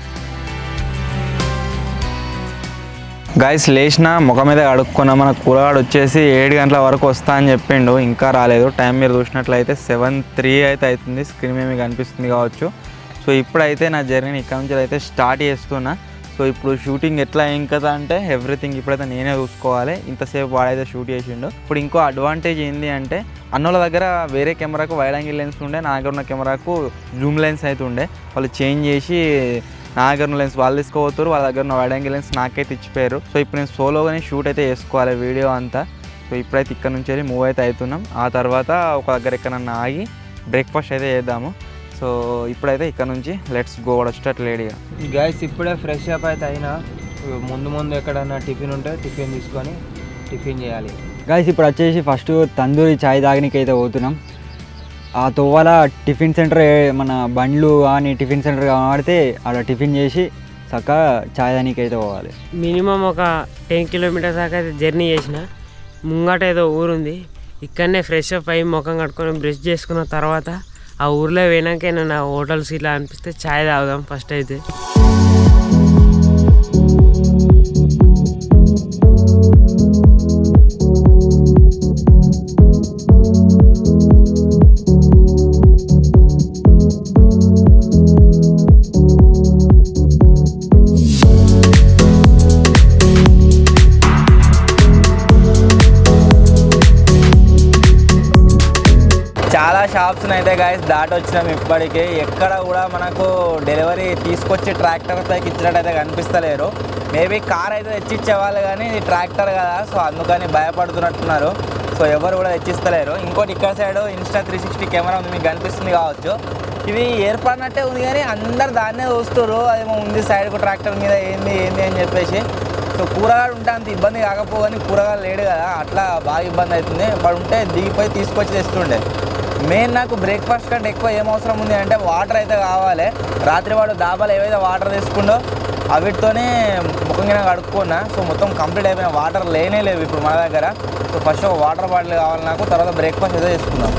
Speaker 2: గైస్ లేచిన ముఖం మీద కడుక్కున్నా. మన కూరగాడు వచ్చేసి 7 గంటల వరకు వస్తా అని చెప్పిండు, ఇంకా రాలేదు. టైం మీరు చూసినట్లయితే 7:03 అయితే అవుతుంది. స్క్రీన్ మీద మీకు కనిపిస్తుంది కావచ్చు. సో ఇప్పుడైతే నా జర్నీని ఇక్కడ నుంచి అయితే స్టార్ట్ చేస్తున్నా. సో ఇప్పుడు షూటింగ్ ఎట్లా ఏం కదా అంటే ఎవ్రీథింగ్ ఇప్పుడైతే నేనే చూసుకోవాలి. ఇంతసేపు వాడైతే షూట్ చేసిండు. ఇప్పుడు ఇంకో అడ్వాంటేజ్ ఏంటి అంటే అన్నోళ్ళ దగ్గర వేరే కెమెరాకు వైడ్ యాంగిల్ లెన్స్ ఉండే, నా దగ్గర ఉన్న కెమెరాకు జూమ్ లెన్స్ అయితే ఉండే. వాళ్ళు చేంజ్ చేసి నా దగ్గర ఉన్న లెన్స్ వాళ్ళు తీసుకోపోతారు, వాళ్ళ దగ్గర ఉన్న వైడ్ యాంగిల్ లెన్స్ నాకైతే ఇచ్చిపోయారు. సో ఇప్పుడు నేను సోలోగానే షూట్ అయితే చేసుకోవాలి వీడియో అంతా. సో ఇప్పుడైతే ఇక్కడ నుంచి వెళ్ళి మూవ్ అయితే అవుతున్నాం. ఆ తర్వాత ఒక దగ్గర ఎక్కడన్నా ఆగి బ్రేక్ఫాస్ట్ అయితే చేద్దాము. సో ఇప్పుడైతే ఇక్కడ నుంచి లెట్స్ గో స్టార్ట్ లేడీగా.
Speaker 7: గైస్ ఇప్పుడే ఫ్రెష్ అప్ అయితే అయినా, ముందు ఎక్కడన్నా టిఫిన్ ఉంటే టిఫిన్ తీసుకొని టిఫిన్ చేయాలి.
Speaker 5: గైస్ ఇప్పుడు వచ్చేసి ఫస్ట్ తందూరి చాయ్ తాగడానికి అయితే పోతున్నాం. ఆ తోవాల టిఫిన్ సెంటర్ మన బండ్లు కానీ టిఫిన్ సెంటర్ కనబడితే అక్కడ టిఫిన్ చేసి చక్కగా చాయ్ తాగడానికి అయితే పోవాలి.
Speaker 1: మినిమం ఒక 10 కిలోమీటర్స్ దాకా అయితే జర్నీ చేసిన. ముంగట ఏదో ఊరుంది, ఇక్కడనే ఫ్రెష్ అప్ అయ్యి ముఖం కట్టుకొని బ్రష్ చేసుకున్న తర్వాత ఆ ఊర్లో పోయినాక నేను ఆ హోటల్స్ ఇలా అనిపిస్తే చాయ్ తాగుదాం ఫస్ట్ అయితే.
Speaker 2: చాలా షాప్స్ అయితే గాయస్ దాటి వచ్చినాం ఇప్పటికే. ఎక్కడ కూడా మనకు డెలివరీ తీసుకొచ్చి ట్రాక్టర్ పైకి ఇచ్చినట్టయితే కనిపిస్తలేరు. మేబీ కార్ అయితే తెచ్చిచ్చేవాళ్ళు కానీ ఇది ట్రాక్టర్ కదా, సో అందుకని భయపడుతున్నట్టున్నారు. సో ఎవరు కూడా తెచ్చిస్తలేరు. ఇంకోటి ఇక్కడ సైడ్ ఇన్స్టా 360 కెమెరా ఉంది, మీకు కనిపిస్తుంది కావచ్చు. ఇది ఏర్పడినట్టే ఉంది కానీ అందరు దాన్నే చూస్తున్నారు. అదేమో ఉంది సైడ్కు ట్రాక్టర్ మీద ఏంది అని చెప్పేసి. సో కూరగాయలు ఉంటే అంత ఇబ్బంది కాకపోగాని కూరగాయలు లేడు కదా, అట్లా బాగా ఇబ్బంది అవుతుంది. వాడు ఉంటే దిగిపోయి తీసుకొచ్చి తెస్తుండే. మెయిన్ నాకు బ్రేక్ఫాస్ట్ కంటే ఎక్కువ ఏం అవసరం ఉంది అంటే వాటర్ అయితే కావాలి. రాత్రి వాడు దాబాలు ఏవైతే వాటర్ తీసుకుండో అవిటితోనే ముఖంగా కడుక్కున్నా. సో మొత్తం కంప్లీట్ అయిపోయిన వాటర్ లేనే లేవు ఇప్పుడు మన దగ్గర. సో ఫస్ట్ ఒక వాటర్ బాటిల్ కావాలి నాకు, తర్వాత బ్రేక్ఫాస్ట్ అయితే చేసుకుందాం.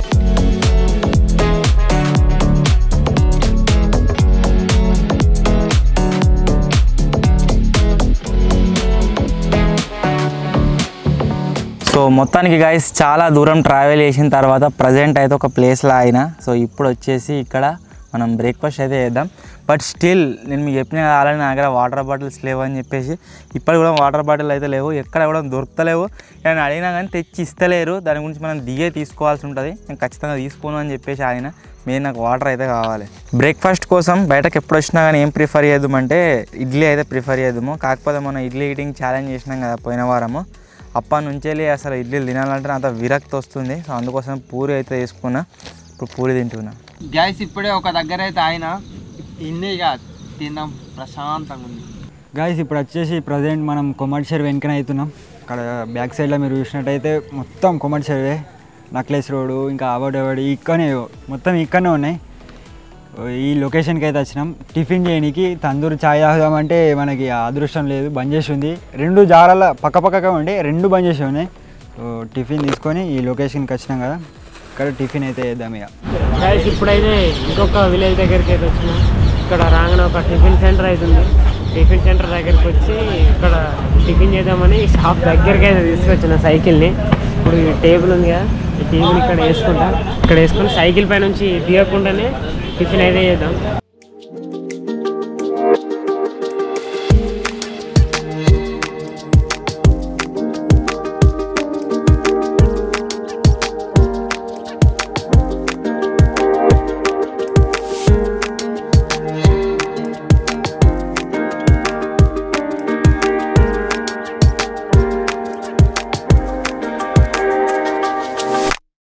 Speaker 2: మొత్తానికి గైస్ చాలా దూరం ట్రావెల్ చేసిన తర్వాత ప్రజెంట్ అయితే ఒక ప్లేస్లో అయినా. సో ఇప్పుడు వచ్చేసి ఇక్కడ మనం బ్రేక్ఫాస్ట్ అయితే చేద్దాం. బట్ స్టిల్ నేను మీకు చెప్పిన ఆల్రెడీ నా దగ్గర వాటర్ బాటిల్స్ లేవు అని చెప్పేసి ఇప్పుడు కూడా వాటర్ బాటిల్ అయితే లేవు, ఎక్కడ కూడా దొరుకుతలేవు. నేను అడిగినా కానీ తెచ్చి ఇస్తలేరు. దాని గురించి మనం దిగే తీసుకోవాల్సి ఉంటుంది. నేను ఖచ్చితంగా తీసుకోను అని చెప్పేసి ఆయన మెయిన్ నాకు వాటర్ అయితే కావాలి. బ్రేక్ఫాస్ట్ కోసం బయటకు ఎప్పుడు వచ్చినా కానీ ఏం ప్రిఫర్ చేద్దామంటే ఇడ్లీ అయితే ప్రిఫర్ చేద్దాము. కాకపోతే మనం ఇడ్లీ ఈటింగ్ ఛాలెంజ్ చేసినాం కదా పోయిన వారము, అప్పటి నుంచి వెళ్ళి అసలు ఇడ్లీలు తినాలంటే అంత విరక్తి వస్తుంది. సో అందుకోసం పూరి అయితే తీసుకున్నా, ఇప్పుడు పూరి తింటున్నా.
Speaker 7: గ్యాస్ ఇప్పుడే ఒక దగ్గర అయితే ఆయన ఇన్నిగా తిందాం ప్రశాంతంగా ఉంది.
Speaker 5: గాయస్ ఇప్పుడు వచ్చేసి ప్రజెంట్ మనం కొమర్షియల్ వెనుకనే అవుతున్నాం. అక్కడ బ్యాక్ సైడ్లో మీరు చూసినట్టయితే మొత్తం కొమర్షియల్వే, నక్లెస్ రోడ్డు ఇంకా అవడవాడి ఇక్కడనే మొత్తం ఇక్కడనే ఉన్నాయి. ఈ లొకేషన్కి అయితే వచ్చినాం టిఫిన్ చేయడానికి. తందూరి ఛాయ్ తాగుదామంటే మనకి అదృష్టం లేదు, బంద్ చేసి ఉంది. 2 జారాల పక్కపక్కగా ఉండి 2 బంద్ చేసి ఉన్నాయి. సో టిఫిన్ తీసుకొని ఈ లొకేషన్కి వచ్చినాం కదా, ఇక్కడ టిఫిన్ అయితే చేద్దాం ఇక.
Speaker 1: గైస్ ఇప్పుడైతే ఇంకొక విలేజ్ దగ్గరికి అయితే వచ్చినాం. ఇక్కడ రాగానే ఒక టిఫిన్ సెంటర్ అవుతుంది. టిఫిన్ సెంటర్ దగ్గరికి వచ్చి ఇక్కడ టిఫిన్ చేద్దామని షాప్ దగ్గరికి అయితే తీసుకొచ్చిన సైకిల్ని. ఇప్పుడు ఈ టేబుల్ ఉంది కదా, ఈ టేబుల్ ఇక్కడ వేసుకుంటా, ఇక్కడ వేసుకొని సైకిల్ పై నుంచి దిగకుండానే టిఫిన్ అయితే చేద్దాం.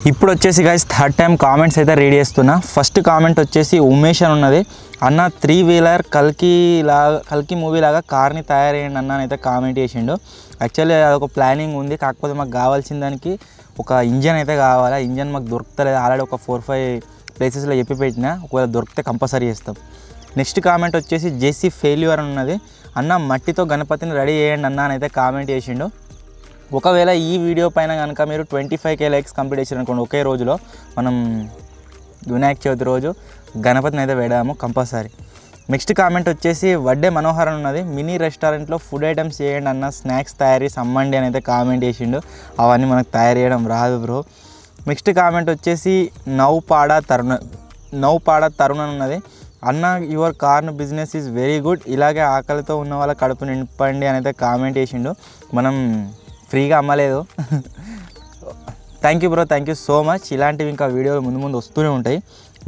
Speaker 2: ఇప్పుడు వచ్చేసి గైస్ థర్డ్ టైం కామెంట్స్ అయితే రీడ్ చేస్తున్నా. ఫస్ట్ కామెంట్ వచ్చేసి ఉమేష్ అని ఉన్నది. అన్న 3 వీలర్ కల్కి మూవీ లాగా కార్ని తయారు చేయండి అన్న అని అయితే కామెంట్ చేసిండు. యాక్చువల్లీ అదొక ప్లానింగ్ ఉంది, కాకపోతే మాకు కావాల్సిన దానికి ఒక ఇంజన్ అయితే కావాలి. ఇంజన్ మాకు దొరుకుతలేదు. ఆల్రెడీ ఒక 4-5 ప్లేసెస్లో చెప్పి పెట్టినా, ఒకవేళ దొరికితే కంపల్సరీ చేస్తాం. నెక్స్ట్ కామెంట్ వచ్చేసి జేసీ ఫెయిల్యూర్ అని ఉన్నది. అన్న మట్టితో గణపతిని రెడీ చేయండి అన్న అని అయితే కామెంట్ చేసిండు. ఒకవేళ ఈ వీడియో పైన కనుక మీరు 25K లైక్స్ కంప్లీట్ చేసారు అనుకోండి, ఒకే రోజులో మనం వినాయక చవితి రోజు గణపతిని అయితే వేడాము కంపల్సరీ. నెక్స్ట్ కామెంట్ వచ్చేసి వడ్డే మనోహర్ ఉన్నది. మినీ రెస్టారెంట్లో ఫుడ్ ఐటమ్స్ చేయండి అన్న, స్నాక్స్ తయారీ సమ్మండి అని అయితే కామెంట్ చేసిండు. అవన్నీ మనకు తయారు చేయడం రాదు బ్రో. నెక్స్ట్ కామెంట్ వచ్చేసి నౌపాడ తరుణ్ ఉన్నది. అన్న your corn business is very good, ఇలాగే ఆకలితో ఉన్న వాళ్ళ కడుపు నింపండి అని అయితే కామెంట్ చేసిండు. మనం ఫ్రీగా అమ్మలేదు. Thank you bro, thank you so much. ఇలాంటివి ఇంకా వీడియోలు ముందు ముందు వస్తూనే ఉంటాయి.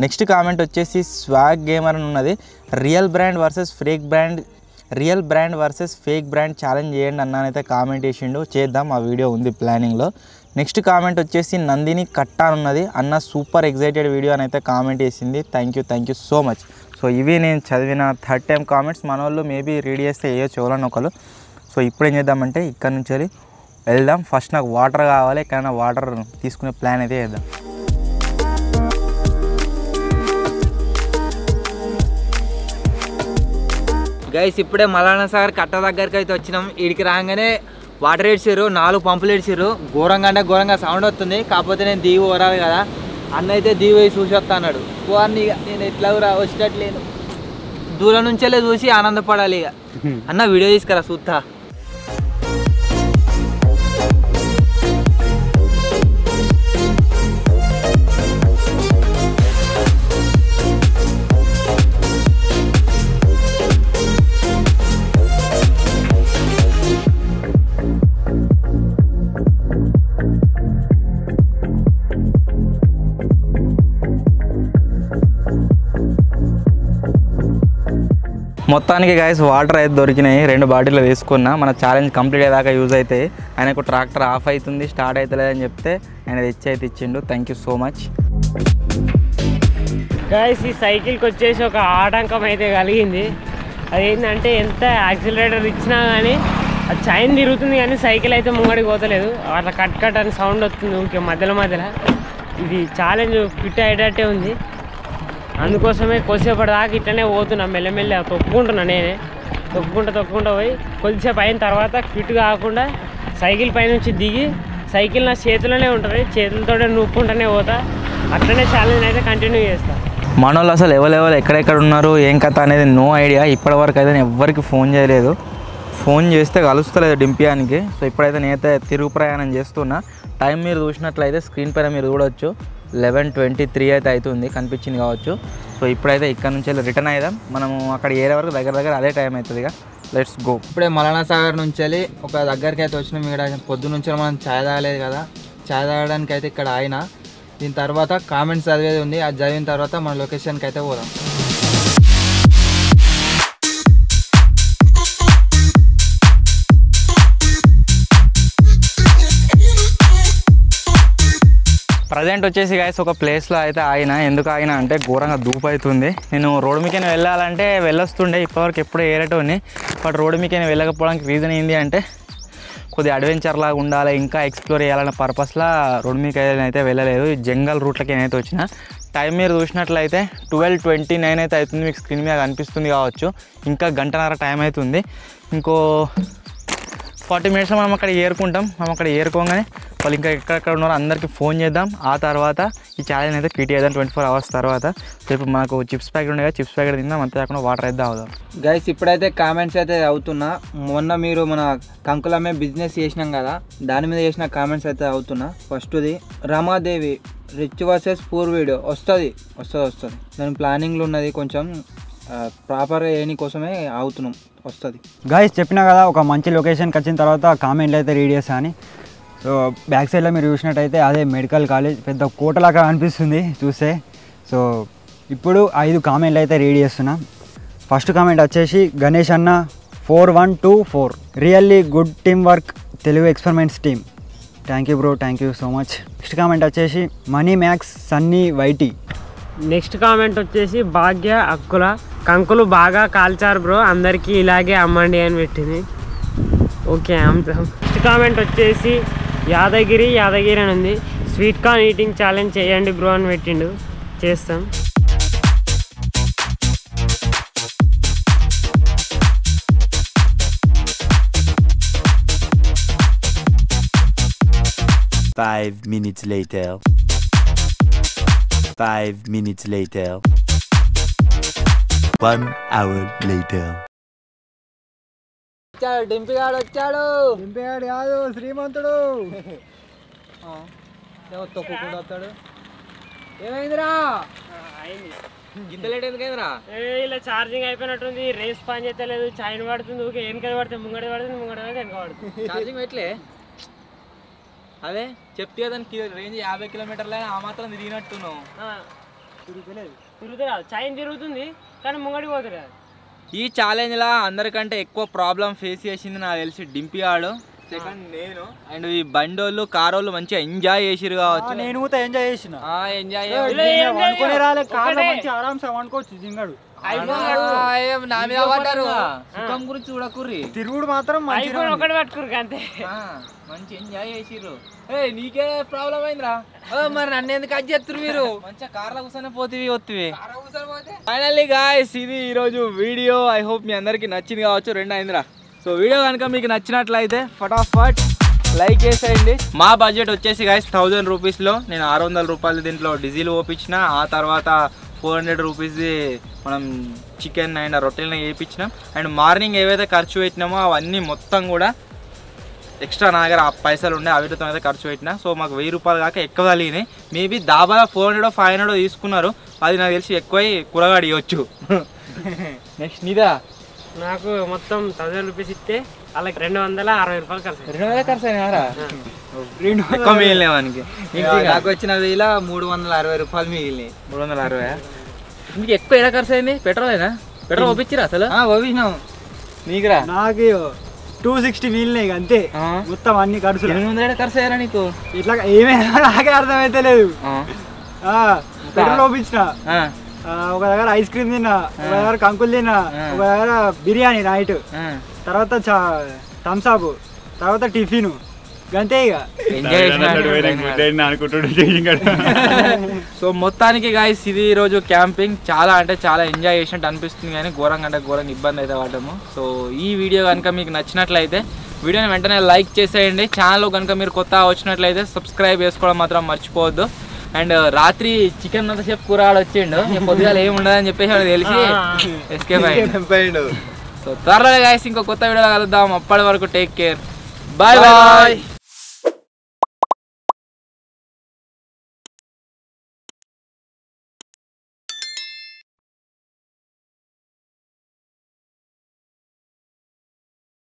Speaker 2: నెక్స్ట్ కామెంట్ వచ్చేసి స్వాగ్ గేమర్ అని ఉన్నది. Real brand versus fake brand challenge చేయండి అన్న అయితే కామెంట్ చేసిండు. చేద్దాం, ఆ వీడియో ఉంది ప్లానింగ్లో. నెక్స్ట్ కామెంట్ వచ్చేసి నందిని కట్టా అని ఉన్నది. అన్న సూపర్ ఎగ్జైటెడ్ వీడియో అని అయితే కామెంట్ చేసింది. Thank you so much. So ఇవి నేను చదివిన థర్డ్ టైం కామెంట్స్. మన వాళ్ళు మేబీ రీడ్ చేస్తే వేయచ్చు ఎవరన్నా ఒకరు. సో ఇప్పుడు ఏం చేద్దామంటే ఇక్కడ నుంచి వెళ్దాం. ఫస్ట్ నాకు వాటర్ కావాలి, ఎక్కడైనా వాటర్ తీసుకునే ప్లాన్ అయితే చేద్దాం.
Speaker 7: గైస్ ఇప్పుడే మలానా సాగర్ కట్ట దగ్గరికి అయితే వచ్చినాం. వీడికి రాగానే వాటర్ ఏడ్చారు, 4 పంపులు ఏడ్చారు. ఘోరంగా అంటే ఘోరంగా సౌండ్ వస్తుంది. కాకపోతే నేను దిగి పోరాలి కదా, అన్న అయితే దిగి పోయి చూసి వస్తా అన్నాడు. పోవాన్ని ఇక నేను ఎట్లా వచ్చేటట్లేను, దూరం నుంచెల్లే చూసి ఆనందపడాలి. ఇక అన్న వీడియో తీసుకురా చూస్తా.
Speaker 2: మొత్తానికి గైస్ వాటర్ అయితే దొరికినాయి. 2 బాటిల్లో తీసుకున్నా. మన ఛాలెంజ్ కంప్లీట్ అయ్యేదాకా యూజ్ అయితే. ఆయనకు ట్రాక్టర్ ఆఫ్ అవుతుంది, స్టార్ట్ అవుతలేదని చెప్తే ఆయన తెచ్చి అయితే ఇచ్చిండు. Thank you so much.
Speaker 1: Guys ఈ సైకిల్కి వచ్చేసి ఒక ఆటంకం అయితే కలిగింది. అదేంటంటే ఎంత యాక్సిలరేటర్ ఇచ్చినా కానీ అది చైన్ తిరుగుతుంది, కానీ సైకిల్ అయితే ముంగడికి పోతలేదు. అట్లా కట్ అని సౌండ్ వస్తుంది ఊరికే మధ్యలో. ఇది ఛాలెంజ్ ఫిట్ అయ్యేటట్టే ఉంది. అందుకోసమే కొద్దిసేపటి దాకా ఇట్లనే పోతున్నా, మెల్లమెల్ల తొక్కుకుంటున్నా. నేనే తొక్కుకుంటా పోయి కొద్దిసేపు అయిన తర్వాత ఫిట్ కాకుండా సైకిల్ పైనుంచి దిగి, సైకిల్ నా చేతిలోనే ఉంటుంది, చేతులతో నూక్కుంటూనే పోతా. అట్లనే ఛాలెంజ్ అయితే కంటిన్యూ చేస్తా.
Speaker 2: మన వాళ్ళు అసలు ఎవరు ఎక్కడెక్కడ ఉన్నారు, ఏం కథ అనేది నో ఐడియా. ఇప్పటివరకు అయితే నేను ఎవ్వరికి ఫోన్ చేయలేదు. ఫోన్ చేస్తే కలుస్తలేదు డింపియానికి. సో ఇప్పుడైతే నేనైతే తిరుగు ప్రయాణం చేస్తున్నా. టైం మీరు చూసినట్లయితే స్క్రీన్ పైన మీరు చూడవచ్చు 11:23 అయితే అవుతుంది, కనిపించింది కావచ్చు. సో ఇప్పుడైతే ఇక్కడ నుంచి వెళ్ళి రిటర్న్ అయ్యాం. మనము అక్కడ ఏరే వరకు దగ్గర అదే టైం అవుతుంది. ఇక లెట్స్ గో.
Speaker 7: ఇప్పుడే మలానా సాగర్ నుంచి వెళ్ళి ఒక దగ్గరికి అయితే వచ్చినాం. ఇక్కడ పొద్దు నుంచి మనం ఛాయ్ తాగలేదు కదా, ఛాయ్ తాగడానికి అయితే ఇక్కడ ఆయన. దీని తర్వాత కామెంట్స్ చదివేది ఉంది, అది చదివిన తర్వాత మన లొకేషన్కి అయితే పోదాం.
Speaker 2: ప్రజెంట్ వచ్చేసి గైస్ ఒక ప్లేస్లో అయితే ఆయన ఎందుకు ఆయన అంటే ఘోరంగా ధూపు అవుతుంది. నేను రోడ్డు మీకైనా వెళ్ళాలంటే వెళ్ళొస్తుండే, ఇప్పటివరకు ఎప్పుడూ ఏరేటోని. బట్ రోడ్డు మీకైనా వెళ్ళకపోవడానికి రీజన్ ఏంటి అంటే కొద్దిగా అడ్వెంచర్ లాగా ఉండాలి, ఇంకా ఎక్స్ప్లోర్ చేయాలన్న పర్పస్లో రోడ్డు మీకైనా అయితే వెళ్ళలేదు. ఈ జంగల్ రూట్లకి నేనైతే వచ్చిన. టైం మీరు చూసినట్లయితే 12:29 అయితే అవుతుంది, మీకు స్క్రీన్ మీద కనిపిస్తుంది కావచ్చు. ఇంకా గంటన్నర టైం అవుతుంది. ఇంకో 40 మినిట్స్లో మనం అక్కడ ఏరుకుంటాం. మనం అక్కడ ఏరుకోగానే వాళ్ళు ఇంకా ఎక్కడెక్కడ ఉన్నారో అందరికీ ఫోన్ చేద్దాం. ఆ తర్వాత ఈ ఛాలెంజ్ అయితే పీటీ చేద్దాం 24 అవర్స్ తర్వాత. సో ఇప్పుడు మనకు చిప్స్ ప్యాకెట్ ఉండే కదా, చిప్స్ ప్యాకెట్ తిందాం, అంతే కాకుండా వాటర్ అయితే అవుదాం.
Speaker 7: గైస్ ఇప్పుడైతే కామెంట్స్ అయితే అవుతున్నా. మొన్న మీరు మన కంకులమ్మే బిజినెస్ చేసినాం కదా, దాని మీద చేసిన కామెంట్స్ అయితే అవుతున్నా. ఫస్ట్ది Ramadevi rich versus poor video వస్తుంది. దాని ప్లానింగ్లో ఉన్నది, కొంచెం ప్రాపర్గా వేయని కోసమే అవుతున్నాం, వస్తుంది.
Speaker 5: గైస్ చెప్పినా కదా ఒక మంచి లొకేషన్కి వచ్చిన తర్వాత కామెంట్లు అయితే రీడ్ చేస్తా అని. సో బ్యాక్ సైడ్లో మీరు చూసినట్టయితే అదే మెడికల్ కాలేజ్, పెద్ద కోటలాగా అనిపిస్తుంది చూస్తే. సో ఇప్పుడు 5 కామెంట్లు అయితే రీడ్ చేస్తున్నా. ఫస్ట్ కామెంట్ వచ్చేసి గణేష్ అన్న 4124 really good team work Telugu experiments team. Thank you bro, thank you so much. Next comment వచ్చేసి money max Sunny YT.
Speaker 1: Next comment వచ్చేసి భాగ్య అక్కుల కంకులు బాగా కాల్చారు బ్రో, అందరికీ ఇలాగే అమ్మండి అని పెట్టింది. ఓకే అమ్ముతాం. నెక్స్ట్ కామెంట్ వచ్చేసి యాదగిరి అని ఉంది. స్వీట్ కార్న్ ఈటింగ్ ఛాలెంజ్ చేయండి బ్రో అని పెట్టిండు, చేస్తాం.
Speaker 8: Five minutes later. 1 hour later.
Speaker 7: డింపిగాడు వచ్చాడు.
Speaker 5: డింపిగాడు కాదు, శ్రీమంతుడు.
Speaker 7: తొక్కుకుండా వస్తాడు. ఏమైందిరా? ఇంత లేట్ ఎందుకైందిరా?
Speaker 1: ఇలా ఛార్జింగ్ అయిపోయినట్టుంది, రేస్ పని చేస్తలేదు, చైన్ పడుతుంది, ఊకే వెనక పడితే ముంగడ పడుతుంది, వెనక పడుతుంది.
Speaker 7: ఛార్జింగ్ పెట్టలే అదే చెప్తే దానికి రేంజ్ 50 కిలోమీటర్లు ఆ మాత్రం తిరిగినట్టున్నావు.
Speaker 1: తిరుగుతురాదు, చైన్ తిరుగుతుంది కానీ ముంగడికి పోతుంది.
Speaker 7: ఈ ఛాలెంజ్లా అందరికంటే ఎక్కువ ప్రాబ్లం ఫేస్ చేసింది నాకు తెలిసి డింపిగాడు, సెకండ్ నేను. అండ్ ఈ బండోళ్ళు కారోళ్ళు మంచిగా ఎంజాయ్ చేసిరు కావచ్చు.
Speaker 5: నేను కూడా ఎంజాయ్ చేసిన.
Speaker 7: ఎంజాయ్
Speaker 5: వండుకొని రాలే, కార్లో మంచిగా ఆరాంసే వండుకోవచ్చు. జింగాడు
Speaker 7: నా మీద పడ్డారు. సుఖం గురించి చూడకుర్రి,
Speaker 5: తిరుగుడు మాత్రం
Speaker 1: ఒకటి పట్టుకురు అంతే.
Speaker 7: మంచి ఎంజాయ్ చేసిర్రు. నీకే ప్రాబ్లం అయిందిరా? మరి నన్ను ఎందుకు అది చేస్తారు మీరు? మంచిగా కార్లో కూర్చొని పోతివి వత్తివి. ఫైనల్లీ గాయ్స్ ఇది ఈరోజు వీడియో. ఐ హోప్ మీ అందరికి నచ్చింది కావచ్చు. 2 అయిందిరా. సో వీడియో కనుక మీకు నచ్చినట్లయితే ఫటాఫట్ లైక్ చేసేయండి. మా బడ్జెట్ వచ్చేసి గాయ్స్ 1000 రూపీస్లో నేను 600 రూపాయలు దీంట్లో డీజిల్ ఓపించిన. ఆ తర్వాత 400 రూపీస్ది మనం చికెన్ అండ్ రొట్టెలను వేయించినాం. అండ్ మార్నింగ్ ఏవైతే ఖర్చు పెట్టినామో అవన్నీ మొత్తం కూడా ఎక్స్ట్రా నా దగ్గర పైసలు ఉండే అవిటితో అయితే ఖర్చు పెట్టినా. సో మాకు 1000 రూపాయలు కాక ఎక్కువ కలిగినాయి. మేబీ దాబాలో 400 500 తీసుకున్నారు, అది నాకు తెలిసి ఎక్కువ కూరగాడు ఇవ్వచ్చు. నెక్స్ట్ నీదా?
Speaker 1: నాకు మొత్తం 1000 రూపీస్ ఇస్తే వాళ్ళకి 260 రూపాయలు ఖర్చు.
Speaker 7: 200 ఖర్చు అయినారా? ఎక్కువ మిగిలినాయి మనకి. నాకు వచ్చిన 360 రూపాయలు మిగిలినాయి. 360. మీకు ఎక్కువ ఎలా ఖర్చు అయింది? పెట్రోల్ అయినా? పెట్రోల్ ఓపించిరా అసలు? ఓపించినాం. నీకురా?
Speaker 5: నాకు 260 మిగిలినాయి అంతే. మొత్తం అన్ని ఖర్చు
Speaker 7: 800 ఖర్చు అయ్యారా నీకు?
Speaker 5: ఇట్లా ఏమైనా నాకే అర్థమైతే లేదు. పెట్రోల్ ఓపించిన, ఒక దగ్గర ఐస్ క్రీమ్ తిన్నా, ఒక దగ్గర కంకులు తిన్నా, ఒక దగ్గర బిర్యానీ నైట్, తర్వాత థమ్స్ అప్, తర్వాత టిఫిన్, అంతే ఇక.
Speaker 7: సో మొత్తానికి గాయ్స్ ఇది ఈరోజు క్యాంపింగ్ చాలా అంటే చాలా ఎంజాయ్ చేసినట్టు అనిపిస్తుంది, కానీ ఘోరంగా అంటే ఘోరంగా ఇబ్బంది అయితే పడ్డాము. సో ఈ వీడియో కనుక మీకు నచ్చినట్లయితే వీడియోని వెంటనే లైక్ చేసేయండి. ఛానల్ కనుక మీరు కొత్తగా వచ్చినట్లయితే సబ్స్క్రైబ్ చేసుకోవడం మాత్రం మర్చిపోవద్దు. అండ్ రాత్రి చికెన్ అంతసేపు కూరగాడు వచ్చిండు, పొద్దుగాల ఏమి ఉండదని చెప్పేసి తెలిసి ఎస్కేప్ అయ్యిండు. సో త్వరలో గాయ్స్ ఇంకో కొత్త వీడియోలో కలుద్దాం. అప్పటి వరకు టేక్ కేర్, బాయ్ బాయ్.